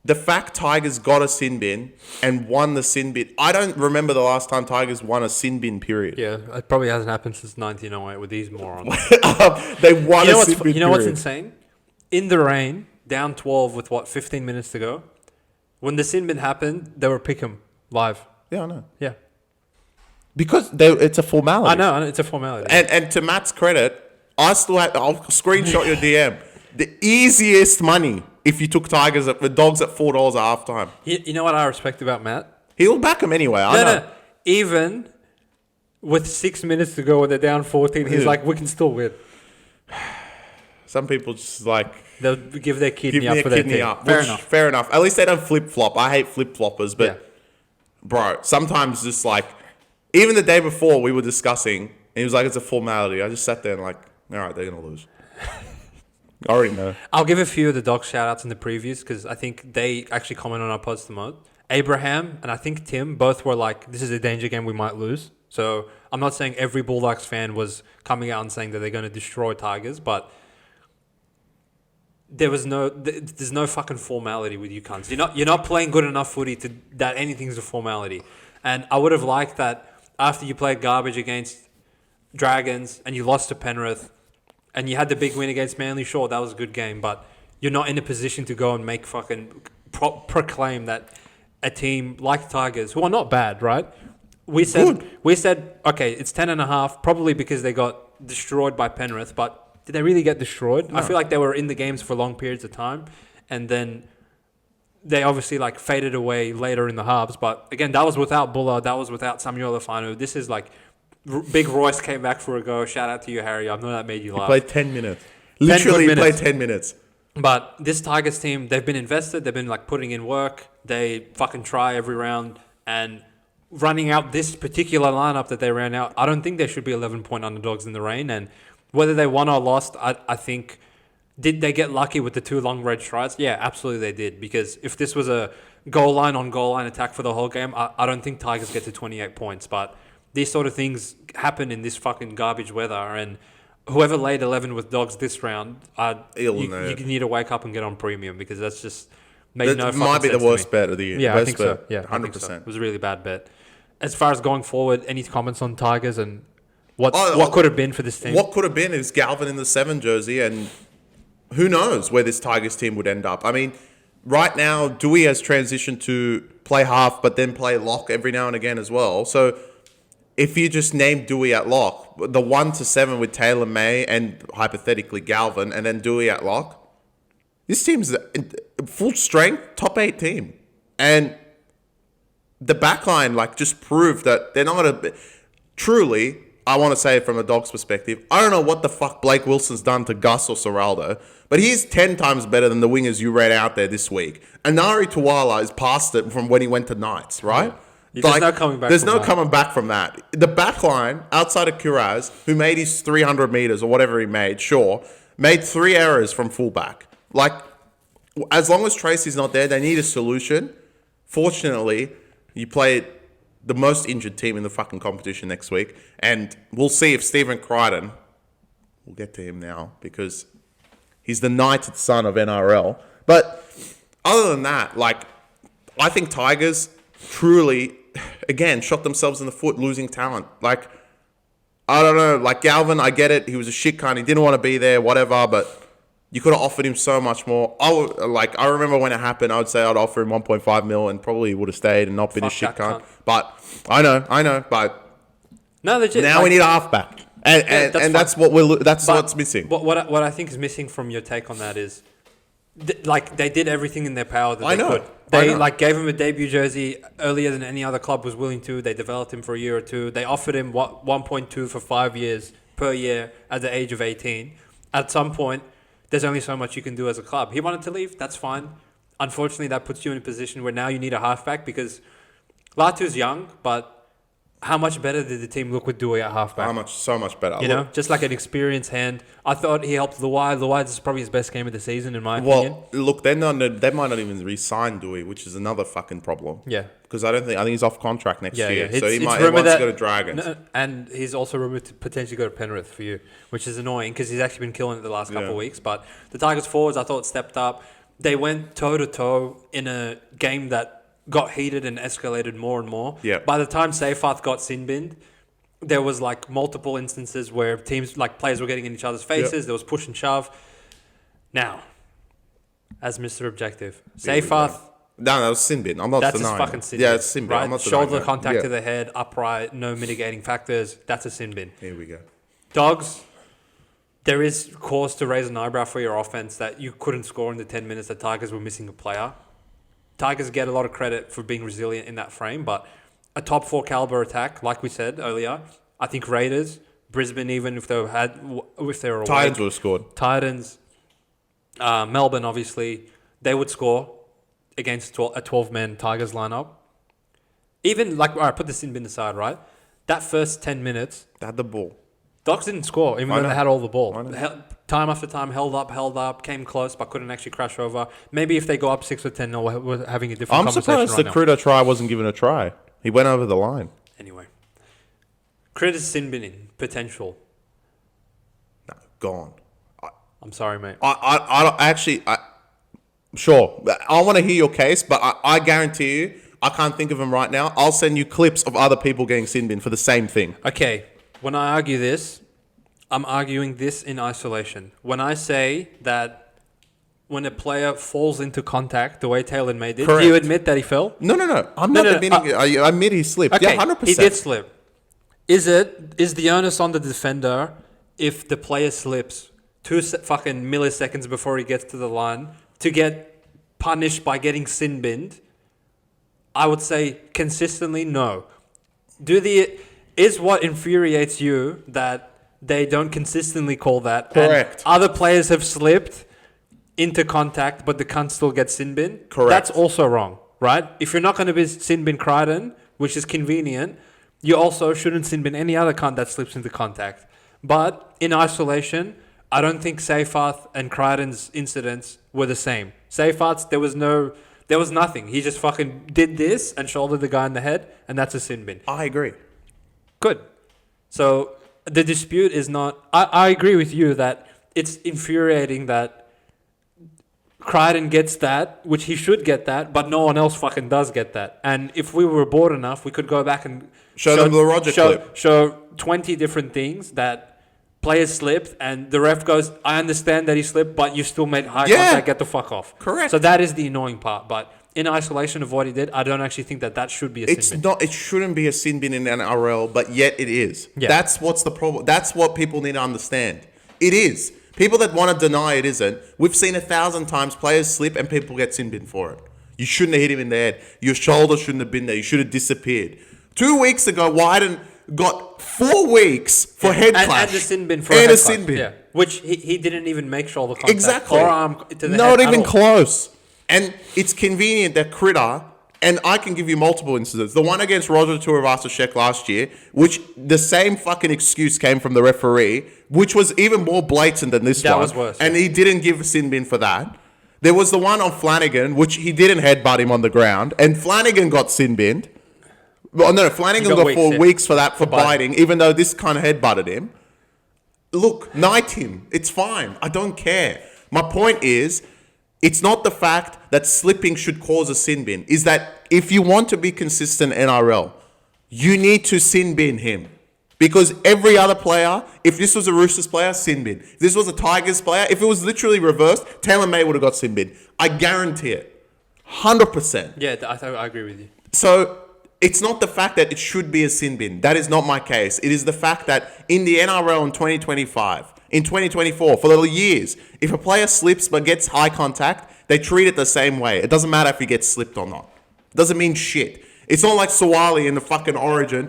the fact Tigers got a sin bin and won the sin bin... I don't remember the last time Tigers won a sin bin, period. Yeah, it probably hasn't happened since 1908 with these morons. They won a sin bin, You know what's insane? In the rain, down 12 with, 15 minutes to go? When the sin bin happened, they were pick 'em live. Yeah, I know. Yeah. Because it's a formality. I know, it's a formality. And to Matt's credit, I'll screenshot your DM. The easiest money if you took the Dogs at $4 at halftime. You know what I respect about Matt? He'll back him anyway. I know. Even with 6 minutes to go when they're down 14, he's like, we can still win. Some people just like... They'll give their kidney up for their team. Fair enough. At least they don't flip-flop. I hate flip-floppers, but... Bro, sometimes just like... Even the day before, we were discussing, and he was like, it's a formality. I just sat there and like, all right, they're going to lose. I already know. I'll give a few of the Dogs shout-outs in the previews because I think they actually comment on our pods the most. Abraham and I think Tim both were like, this is a danger game, we might lose. So I'm not saying every Bulldogs fan was coming out and saying that they're going to destroy Tigers, but there's no fucking formality with you cunts. You're not playing good enough footy that anything's a formality. And I would have liked that after you played garbage against Dragons and you lost to Penrith and you had the big win against Manly, sure, that was a good game, but you're not in a position to go and make fucking proclaim that a team like Tigers, who are not bad, right? We said, okay, it's 10.5, probably because they got destroyed by Penrith, but did they really get destroyed? No. I feel like they were in the games for long periods of time, and then they obviously like faded away later in the halves. But again, that was without Buller, that was without Samuel Lafanu. This is like Big Royce came back for a go. Shout out to you, Harry. I know that made you laugh. He played 10 minutes. Literally, he played 10 minutes. But this Tigers team, they've been invested. They've been like putting in work. They fucking try every round. And running out this particular lineup that they ran out, I don't think they should be 11-point underdogs in the rain. And whether they won or lost, I think, did they get lucky with the 2 long red tries? Yeah, absolutely they did. Because if this was a goal line attack for the whole game, I don't think Tigers get to 28 points. But these sort of things happen in this fucking garbage weather. And whoever laid 11 with Dogs this round, you need to wake up and get on premium because that's just made no fucking sense. That might be the worst bet of the year. Yeah, I think so. Yeah, 100%. I think so. It was a really bad bet. As far as going forward, any comments on Tigers and what could have been for this team? What could have been is Galvin in the 7 jersey, and who knows where this Tigers team would end up. I mean, right now, Dewey has transitioned to play half, but then play lock every now and again as well. So if you just name Dewey at lock, the 1 to 7 with Taylor May and hypothetically Galvin, and then Dewey at lock, this team's full strength, top 8 team. And the backline like just proved that they're not going to... Truly, I want to say it from a Dogs perspective, I don't know what the fuck Blake Wilson's done to Gus or Serraldo, but he's 10 times better than the wingers you read out there this week. Anari Tuwala is past it from when he went to Knights, right? Yeah. There's no coming back. There's no coming back from that. The backline, outside of Kuraz, who made his 300 meters or whatever he made, made 3 errors from fullback. Like, as long as Tracy's not there, they need a solution. Fortunately, you play the most injured team in the fucking competition next week, and we'll see if Stephen Crichton, we'll get to him now because he's the knighted son of NRL. But other than that, like, I think Tigers truly, again, shot themselves in the foot losing talent. Like, I don't know, like Galvin, I get it. He was a shit cunt. He didn't want to be there, whatever, but you could have offered him so much more. I remember when it happened, I would say I'd offer him 1.5 mil and probably would have stayed and not been a shit cunt. But I know, but no, legit, now we need a halfback. And that's what's missing. What I think is missing from your take on that is, they did everything in their power that they could. They gave him a debut jersey earlier than any other club was willing to. They developed him for a year or two. They offered him 1.2 for 5 years per year at the age of 18. At some point, there's only so much you can do as a club. He wanted to leave. That's fine. Unfortunately, that puts you in a position where now you need a halfback because Latu's young, but how much better did the team look with Dewey at halfback? So much better. You know, just like an experienced hand. I thought he helped Luai. Luai is probably his best game of the season, in my opinion. Well, look, they might not even re-sign Dewey, which is another fucking problem. Yeah. Because I think he's off contract next year. Yeah. So he might want to go to Dragons. No, and he's also rumored to potentially go to Penrith for you, which is annoying because he's actually been killing it the last couple of weeks. But the Tigers forwards, I thought, stepped up. They went toe-to-toe in a game that got heated and escalated more and more. Yeah. By the time Seyfarth got sin-binned, there was like multiple instances where teams, like players were getting in each other's faces. Yep. There was push and shove. Now, as Mr. Objective, Seyfarth... No, that was sin bin. I'm not denying. That's a fucking sin bin. Yeah, it's sin bin. Right? I'm not Shoulder contact to the head, upright, no mitigating factors. That's a sin bin. Here we go. Dogs, there is cause to raise an eyebrow for your offense that you couldn't score in the 10 minutes that Tigers were missing a player. Tigers get a lot of credit for being resilient in that frame, but a top 4 caliber attack, like we said earlier, I think Raiders, Brisbane, even if they were awake, Titans would have scored. Titans, Melbourne, obviously, they would score against a 12-man Tigers lineup. Even, like, all right, put the sin bin aside, right? That first 10 minutes... They had the ball. Dogs didn't score, even though they had all the ball. Time after time, held up, came close, but couldn't actually crash over. Maybe if they go up 6 or 10, we're having a different conversation right now. I'm surprised the Critter try wasn't given a try. He went over the line. Anyway. Critter's sin binning potential. No, gone. I'm sorry, mate. Sure. I want to hear your case, but I guarantee you, I can't think of him right now. I'll send you clips of other people getting sin bin for the same thing. Okay. When I argue this, I'm arguing this in isolation. When I say that when a player falls into contact the way Taylor made it, do you admit that he fell? No. I'm not admitting it. I admit he slipped. Okay, yeah, 100%. He did slip. Is the onus on the defender if the player slips 2 fucking milliseconds before he gets to the line to get punished by getting sin binned? I would say consistently no. Is what infuriates you that they don't consistently call that? Correct. And other players have slipped into contact, but the cunt still gets sin bin? Correct. That's also wrong, right? If you're not going to be sin bin Crichton, which is convenient, you also shouldn't sin bin any other cunt that slips into contact. But in isolation, I don't think Seyfarth and Crichton's incidents were the same. Seyfarth's, there was nothing. He just fucking did this and shouldered the guy in the head, and that's a sin bin. I agree. Good. So the dispute is not... I agree with you that it's infuriating that Crichton gets that, which he should get that, but no one else fucking does get that. And if we were bored enough, we could go back and... Show them the Roger clip. Show 20 different things that players slipped, and the ref goes, I understand that he slipped, but you still made high contact, get the fuck off. Correct. So that is the annoying part, but... In isolation of what he did, I don't actually think that should be a sin bin. It shouldn't be a sin bin in NRL, but yet it is. Yeah. That's what's the problem. That's what people need to understand. It is. People that want to deny it isn't. We've seen 1,000 times players slip and people get sin bin for it. You shouldn't have hit him in the head. Your shoulder shouldn't have been there. You should have disappeared. 2 weeks ago, Wyden got 4 weeks for head clash. And a sin bin for a head clash. Yeah. Which he didn't even make shoulder contact. Exactly. Or arm to the Not head even close. And it's convenient that Critter, and I can give you multiple instances. The one against Roger Tuivasa-Sheck last year, which the same fucking excuse came from the referee, which was even more blatant than this one. That was worse. And he didn't give a sin bin for that. There was the one on Flanagan, which he didn't headbutt him on the ground, and Flanagan got sin binned. Well, no, Flanagan got 4 weeks for that, for biting, even though this kind of headbutted him. Look, knight him. It's fine. I don't care. My point is, it's not the fact that slipping should cause a sin bin. Is that if you want to be consistent NRL, you need to sin bin him. Because every other player, if this was a Roosters player, sin bin. If this was a Tigers player, if it was literally reversed, Taylor May would have got sin bin. I guarantee it. 100%. Yeah, I agree with you. So it's not the fact that it should be a sin bin. That is not my case. It is the fact that in the NRL in 2025, in 2024, for the years, if a player slips but gets eye contact, they treat it the same way. It doesn't matter if he gets slipped or not. It doesn't mean shit. It's not like Suwali in the fucking Origin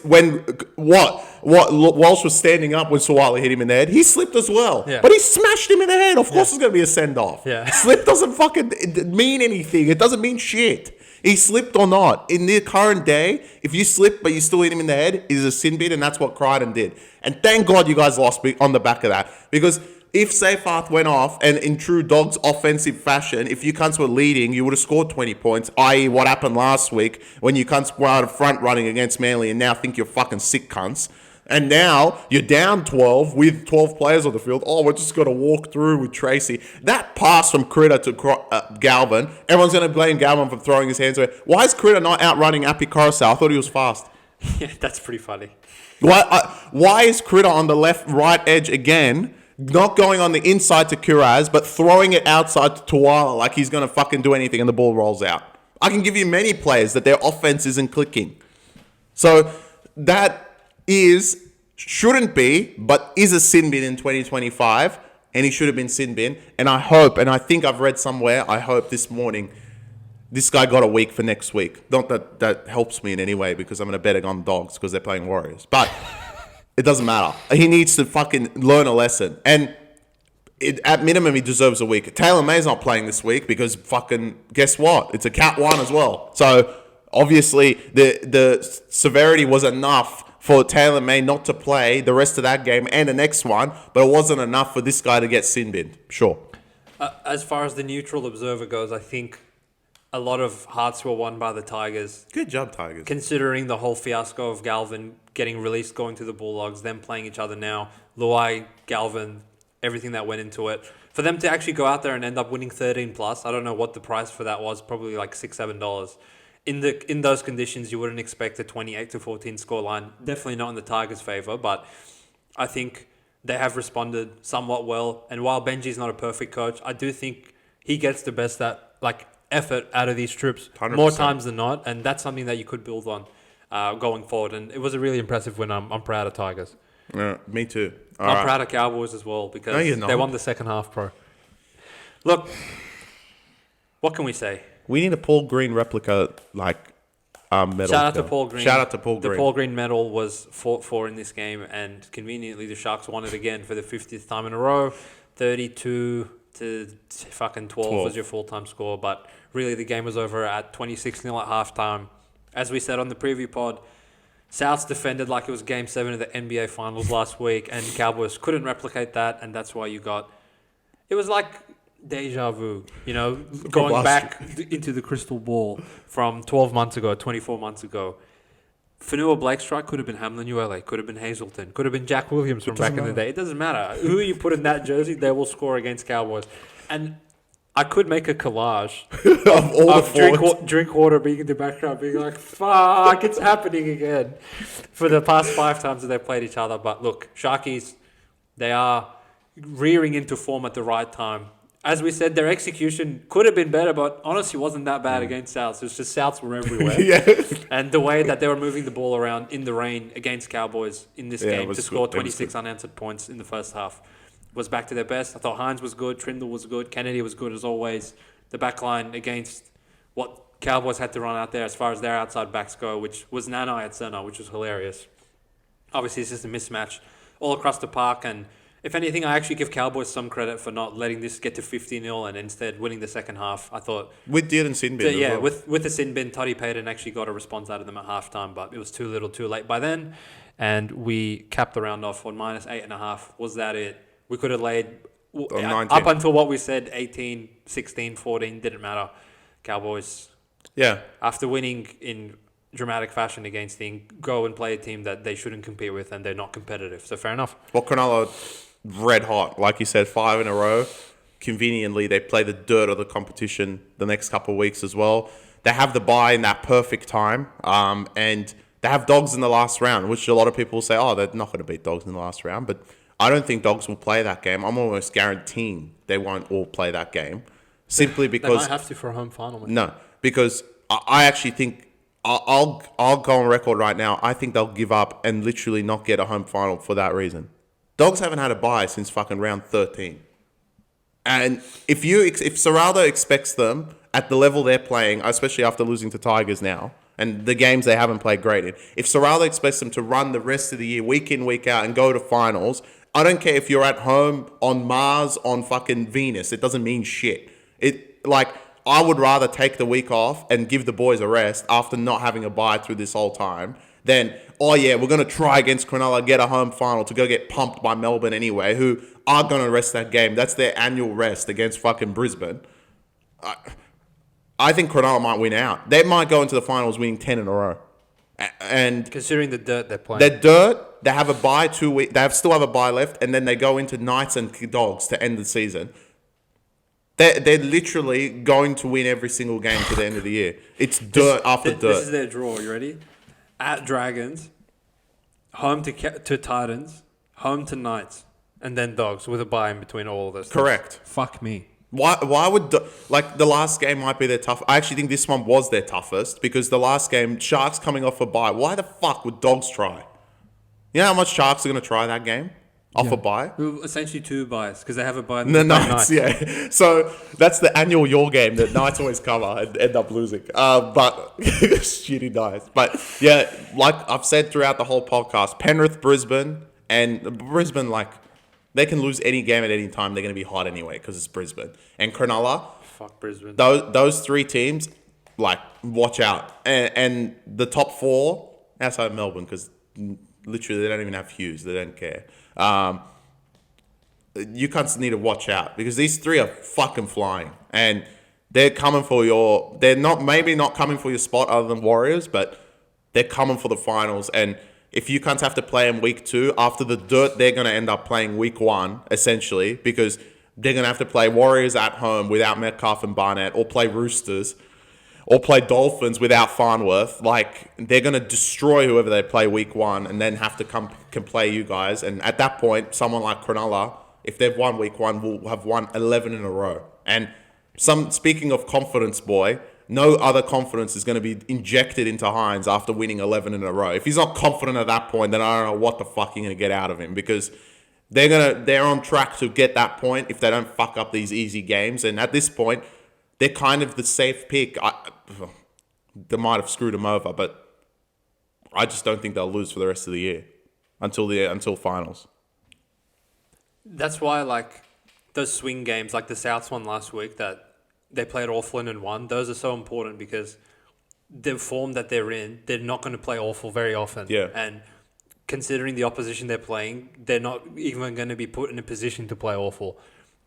when Walsh was standing up when Suwali hit him in the head. He slipped as well, but he smashed him in the head. Of course, it's gonna be a send off. Yeah. Slip doesn't fucking mean anything. It doesn't mean shit. He slipped or not. In the current day, if you slip but you still hit him in the head, it is a sin bin, and that's what Crichton did. And thank God you guys lost on the back of that, because if Seyfarth went off, and in true Dogs offensive fashion, if you cunts were leading, you would have scored 20 points, i.e. what happened last week when you cunts were out of front running against Manly and now think you're fucking sick cunts. And now you're down 12 with 12 players on the field. Oh, we're just going to walk through with Tracy. That pass from Critter to Galvin, everyone's going to blame Galvin for throwing his hands away. Why is Critter not outrunning Api Coruscant? I thought he was fast. Yeah, that's pretty funny. Why is Critter on the right edge again, not going on the inside to Kuraz, but throwing it outside to Tuala like he's going to fucking do anything and the ball rolls out? I can give you many players that their offense isn't clicking. So that shouldn't be, but is a sin bin in 2025, and he should have been sin bin. And I hope, and I think I've read somewhere, I hope this morning, this guy got a week for next week. Not that that helps me in any way, because I'm going to bet on Dogs because they're playing Warriors. But it doesn't matter. He needs to fucking learn a lesson. And at minimum, he deserves a week. Taylor May's not playing this week because fucking, guess what? It's a Cat 1 as well. So obviously the severity was enough for Taylor May not to play the rest of that game and the next one, but it wasn't enough for this guy to get sin binned. Sure. As far as the neutral observer goes, I think a lot of hearts were won by the Tigers. Good job, Tigers. Considering the whole fiasco of Galvin getting released, going to the Bulldogs, them playing each other now, Luai, Galvin, everything that went into it. For them to actually go out there and end up winning 13 plus, I don't know what the price for that was, probably like $6-7. In those conditions, you wouldn't expect a 28-14 scoreline. Definitely not in the Tigers' favour, but I think they have responded somewhat well. And while Benji's not a perfect coach, I do think he gets the best effort out of these troops 100%. More times than not, and that's something that you could build on going forward. And it was a really impressive win. I'm proud of Tigers. Yeah, me too. I'm proud of Cowboys as well because they won the second half, bro. Look, what can we say? We need a Paul Green replica, medal. Shout out to Paul Green. Shout out to Paul Green. The Paul Green medal was fought for in this game, and conveniently the Sharks won it again for the 50th time in a row. 32 to fucking 12 was your full-time score, but really the game was over at 26-0 at halftime. As we said on the preview pod, Souths defended like it was Game 7 of the NBA Finals last week, and Cowboys couldn't replicate that, and that's why you got... It was like deja vu, going back into the crystal ball from 12 months ago, 24 months ago. Fanua Blakestrike could have been Hamlin Uele, could have been Hazleton, could have been Jack Williams from back in the day. It doesn't matter. Who you put in that jersey, they will score against Cowboys. And I could make a collage of drink water being in the background, being like, fuck, it's happening again for the past 5 times that they've played each other. But look, Sharkies, they are rearing into form at the right time. As we said, their execution could have been better, but honestly wasn't that bad against Souths. It was just Souths were everywhere. And the way that they were moving the ball around in the rain against Cowboys in this game to score 26 unanswered points in the first half was back to their best. I thought Hines was good, Trindle was good, Kennedy was good as always. The back line against what Cowboys had to run out there as far as their outside backs go, which was Nanai at centre, which was hilarious. Obviously, it's just a mismatch all across the park. And if anything, I actually give Cowboys some credit for not letting this get to 50-0 and instead winning the second half. I thought... With Dearden sin bin. Yeah, well. with the sin bin, Toddy Payton actually got a response out of them at halftime, but it was too little too late by then. And we capped the round off on -8.5. Was that it? We could have laid... Up until what we said, 18, 16, 14, didn't matter. Cowboys... Yeah. After winning in dramatic fashion against the go and play a team that they shouldn't compete with and they're not competitive. So fair enough. Well, Cronulla, red hot. Like you said, 5 in a row. Conveniently, they play the dirt of the competition the next couple of weeks as well. They have the bye in that perfect time. And they have Dogs in the last round, which a lot of people say, oh, they're not going to beat Dogs in the last round. But I don't think Dogs will play that game. I'm almost guaranteeing they won't all play that game. Simply because... They might have to for a home final. No, because I actually think... I'll go on record right now. I think they'll give up and literally not get a home final for that reason. Dogs haven't had a bye since fucking round 13. And if Serraldo expects them at the level they're playing, especially after losing to Tigers now, and the games they haven't played great in, if Serraldo expects them to run the rest of the year, week in, week out, and go to finals, I don't care if you're at home, on Mars, on fucking Venus. It doesn't mean shit. I would rather take the week off and give the boys a rest after not having a bye through this whole time than, oh yeah, we're going to try against Cronulla, get a home final to go get pumped by Melbourne anyway, who are going to rest that game. That's their annual rest against fucking Brisbane. I think Cronulla might win out. They might go into the finals winning 10 in a row. And considering the dirt they're playing. They're dirt. They have a bye 2 weeks. Still have a bye left, and then they go into Knights and Dogs to end the season. They're literally going to win every single game to the end of the year. It's dirt after dirt. This is their draw. You ready? At Dragons, home to Titans, home to Knights, and then Dogs with a bye in between all of this. Correct. Fuck me. Why would... the last game might be their tough... I actually think this one was their toughest because the last game, Sharks coming off a bye. Why the fuck would Dogs try? You know how much Sharks are going to try that game? Off a bye? Well, essentially 2 byes because they have a bye. The Knights, yeah. So that's the annual your game that Knights always cover and end up losing. But shitty Knights. But yeah, like I've said throughout the whole podcast, Penrith, Brisbane, and Brisbane, they can lose any game at any time. They're going to be hot anyway because it's Brisbane. And Cronulla. Fuck Brisbane. Those 3 teams, watch out. And the top 4 outside of Melbourne because literally they don't even have Hughes. They don't care. You cunts need to watch out because these 3 are fucking flying and they're coming for your... They're maybe not coming for your spot other than Warriors, but they're coming for the finals. And if you cunts have to play in week 2, after the dirt, they're going to end up playing week 1, essentially, because they're going to have to play Warriors at home without Metcalf and Barnett, or play Roosters, or play Dolphins without Farnworth. They're going to destroy whoever they play week 1 and then have to can play you guys. And at that point, someone like Cronulla, if they've won week 1, will have won 11 in a row. And speaking of confidence, boy, no other confidence is going to be injected into Hines after winning 11 in a row. If he's not confident at that point, then I don't know what the fuck you're going to get out of him because they're on track to get that point if they don't fuck up these easy games. And at this point, they're kind of the safe pick. They might have screwed them over, but I just don't think they'll lose for the rest of the year until finals. That's why, those swing games, like the Souths one last week that they played awful and won, those are so important because the form that they're in, they're not going to play awful very often. Yeah. And considering the opposition they're playing, they're not even going to be put in a position to play awful.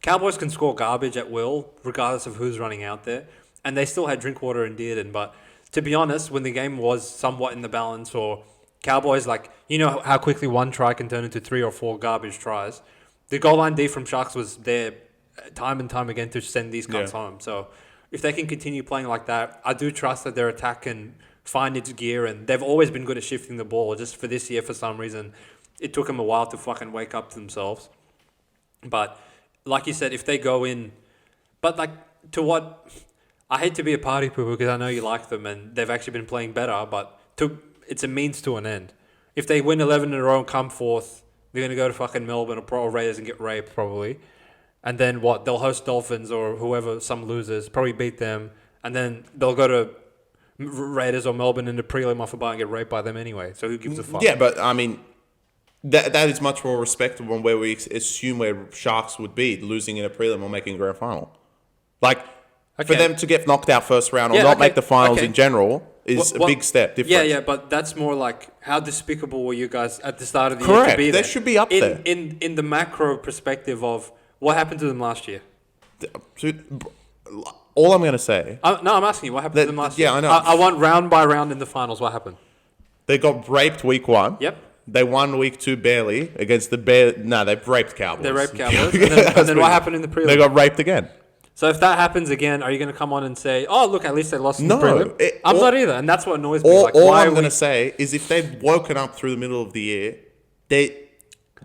Cowboys can score garbage at will, regardless of who's running out there. And they still had Drinkwater and Dearden. But to be honest, when the game was somewhat in the balance, or Cowboys, how quickly one try can turn into 3 or 4 garbage tries. The goal line D from Sharks was there time and time again to send these cunts home. So if they can continue playing like that, I do trust that their attack can find its gear. And they've always been good at shifting the ball. Just for this year, for some reason, it took them a while to fucking wake up to themselves. But like you said, if they go in... But to what... I hate to be a party pooper because I know you like them and they've actually been playing better, but it's a means to an end. If they win 11 in a row and come fourth, they're going to go to fucking Melbourne or Raiders and get raped probably. And then what? They'll host Dolphins or whoever, some losers, probably beat them, and then they'll go to Raiders or Melbourne in the prelim off a bye and get raped by them anyway. So who gives a fuck? Yeah, but I mean, that is much more respectable than where we assume where Sharks would be, losing in a prelim or making a grand final. Like, for them to get knocked out first round or not make the finals in general is a big step difference. Yeah, but that's more like, how despicable were you guys at the start of the year to be there? They should be up there. In the macro perspective of what happened to them last year. All I'm going to say... I'm asking you, what happened to them last year? Yeah, I know. I want round by round in the finals. What happened? They got raped week 1. Yep. They won week 2 barely against the Bears. No, they've raped Cowboys. They raped Cowboys. and then what happened in the prelim? They got raped again. So if that happens again, are you going to come on and say, "Oh, look, at least they lost in the prelim"? I'm not either, and that's what annoys me. All I'm going to say is, if they've woken up through the middle of the year, they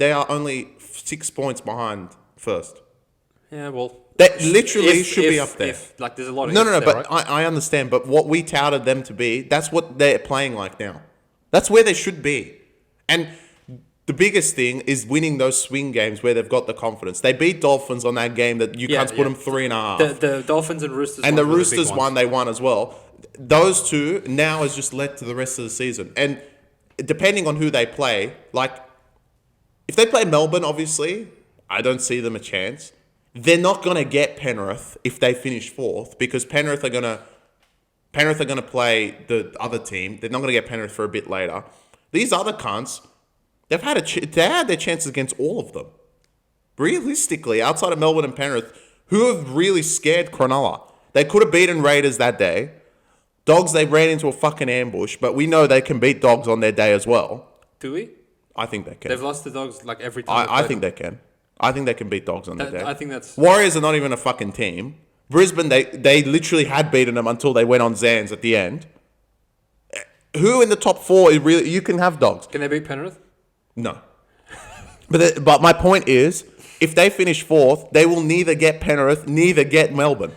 are only 6 points behind first. Yeah, well, they literally should be up there. There's a lot of no, but right? I understand. But what we touted them to be, that's what they're playing like now. That's where they should be, and. The biggest thing is winning those swing games where they've got the confidence. They beat Dolphins on that game that you can't put them 3.5. The Dolphins and Roosters and the Roosters won. They won as well. Those two now has just led to the rest of the season. And depending on who they play, like if they play Melbourne, obviously, I don't see them a chance. They're not going to get Penrith if they finish 4th because Penrith are going to play the other team. They're not going to get Penrith for a bit later. These other cunts. They had their chances against all of them. Realistically, outside of Melbourne and Penrith, who have really scared Cronulla? They could have beaten Raiders that day. Dogs, they ran into a fucking ambush, but we know they can beat Dogs on their day as well. Do we? I think they can. They've lost to Dogs like every time. I think they can. I think they can beat Dogs on their day. I think that's... Warriors are not even a fucking team. Brisbane, they literally had beaten them until they went on Zans at the end. Who in the top 4 is really... You can have Dogs. Can they beat Penrith? No. But my point is, if they finish 4th, they will neither get Penrith, neither get Melbourne.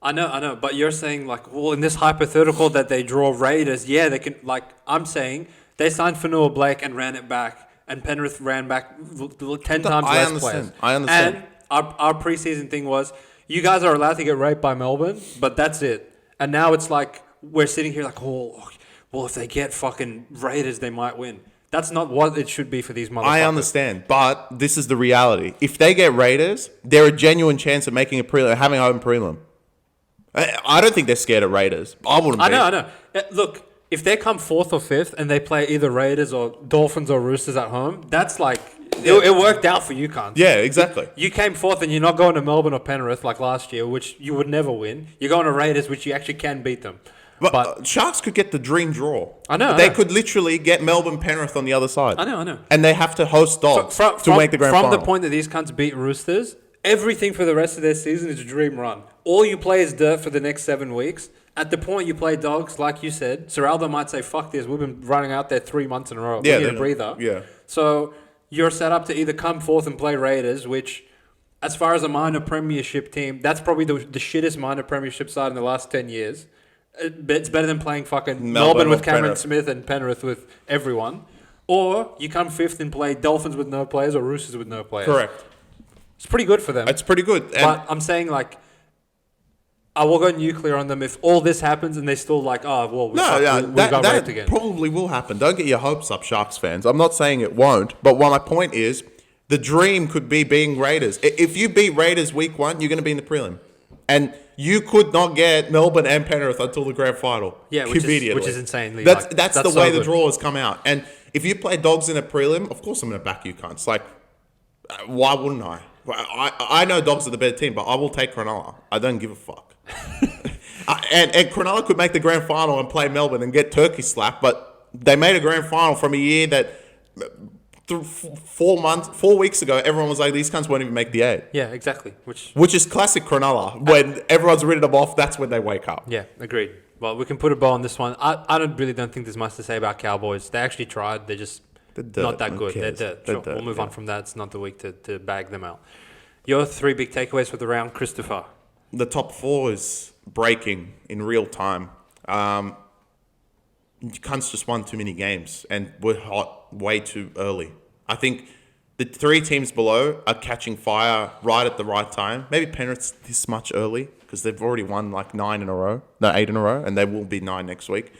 I know. But you're saying, like, well, in this hypothetical that they draw Raiders, yeah, they can, like, I'm saying they signed Fanua Blake and ran it back, and Penrith ran back 10 times less players. I understand. And our preseason thing was, you guys are allowed to get raped by Melbourne, but that's it. And now it's like, we're sitting here like, oh, well, if they get fucking Raiders, they might win. That's not what it should be for these motherfuckers. I understand, but this is the reality. If they get Raiders, they're a genuine chance of making a prelim, having a home prelim. I don't think they're scared of Raiders. I wouldn't be. I know. Look, if they come 4th or 5th and they play either Raiders or Dolphins or Roosters at home, that's like... It worked out for you, cunts. Yeah, exactly. You came 4th and you're not going to Melbourne or Penrith like last year, which you would never win. You're going to Raiders, which you actually can beat them. But Sharks could get the dream draw. I know. They could literally get Melbourne, Penrith on the other side. I know. And they have to host Dogs to make the grand final. From the point that these cunts beat Roosters, everything for the rest of their season is a dream run. All you play is dirt for the next 7 weeks. At the point you play Dogs, like you said, Serraldo might say, fuck this, we've been running out there 3 months in a row. We need a breather. Yeah. So you're set up to either come 4th and play Raiders, which, as far as a minor premiership team, that's probably the shittest minor premiership side in the last 10 years. It's better than playing fucking Melbourne with Cameron Smith and Penrith with everyone. Or you come 5th and play Dolphins with no players or Roosters with no players. Correct. It's pretty good for them. It's pretty good. But I'm saying, like, I will go nuclear on them if all this happens and they're still like, oh, well, we got raped again. Probably will happen. Don't get your hopes up, Sharks fans. I'm not saying it won't. But what my point is, the dream could be being Raiders. If you beat Raiders week 1, you're going to be in the prelim. And you could not get Melbourne and Penrith until the grand final. Yeah, which is insanely. That's the way the draw has come out. And if you play Dogs in a prelim, of course I'm going to back you, cunts. Like, why wouldn't I? I know Dogs are the better team, but I will take Cronulla. I don't give a fuck. and Cronulla could make the grand final and play Melbourne and get turkey slapped, but they made a grand final from a year that 4 weeks ago, everyone was like, these cunts won't even make the 8. Yeah, exactly. Which is classic Cronulla. When everyone's written them off, that's when they wake up. Yeah, agreed. Well, we can put a bow on this one. I don't think there's much to say about Cowboys. They actually tried. They're just not that good. They're dirt. Sure. We'll move on from that. It's not the week to bag them out. Your 3 big takeaways for the round, Christopher. The top 4 is breaking in real time. Cunts just won too many games and were hot way too early. I think the 3 teams below are catching fire right at the right time. Maybe Penrith's this much early. because they've already won like 8 in a row, and they will be 9 next week.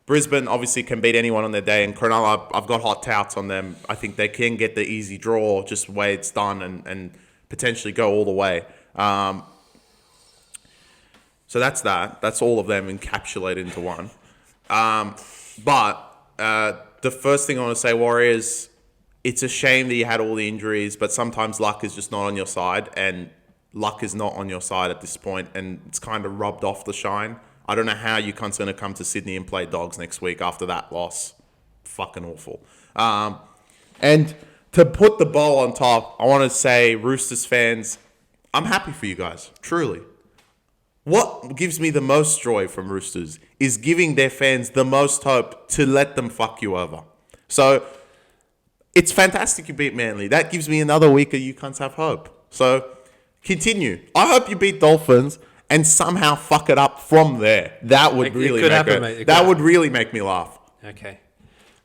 Brisbane obviously can beat anyone on their day, and Cronulla, I've got hot touts on them. I think they can get the easy draw, just the way it's done, and potentially go all the way. So that's that. That's all of them encapsulated into one. But the first thing I want to say, Warriors, it's a shame that you had all the injuries, but sometimes luck is just not on your side, and luck is not on your side at this point, and it's kind of rubbed off the shine. I don't know how you cunts going to come to Sydney and play Dogs next week after that loss. Fucking awful. And to put the bow on top, I want to say, Roosters fans, I'm happy for you guys, truly. What gives me the most joy from Roosters is giving their fans the most hope to let them fuck you over. So it's fantastic you beat Manly. That gives me another week of you cunts have hope. So continue. I hope you beat Dolphins and somehow fuck it up from there. That would really make me laugh. Okay.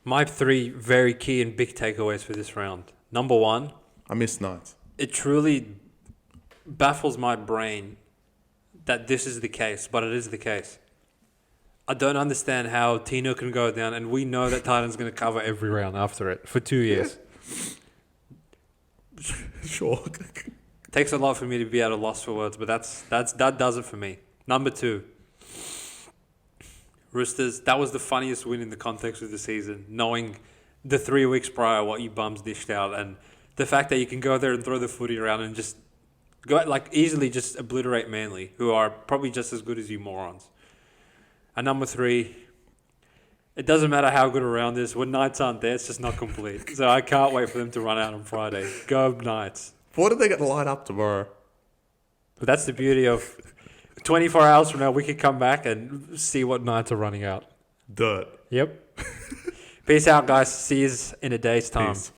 My 3 very key and big takeaways for this round. Number 1. I missed Knights. It truly baffles my brain that this is the case, but it is the case. I don't understand how Tino can go down, and we know that Titans going to cover every round after it for 2 years. Sure. Takes a lot for me to be at a loss for words, but that does it for me. Number 2, Roosters. That was the funniest win in the context of the season, knowing the 3 weeks prior what you bums dished out, and the fact that you can go there and throw the footy around and just go easily just obliterate Manly, who are probably just as good as you morons. And number 3, it doesn't matter how good a round is. When Knights aren't there, it's just not complete. So I can't wait for them to run out on Friday. Go Knights. What are they going to light up tomorrow? But that's the beauty of 24 hours from now, we can come back and see what Knights are running out. Dirt. Yep. Peace out, guys. See you in a day's time. Peace.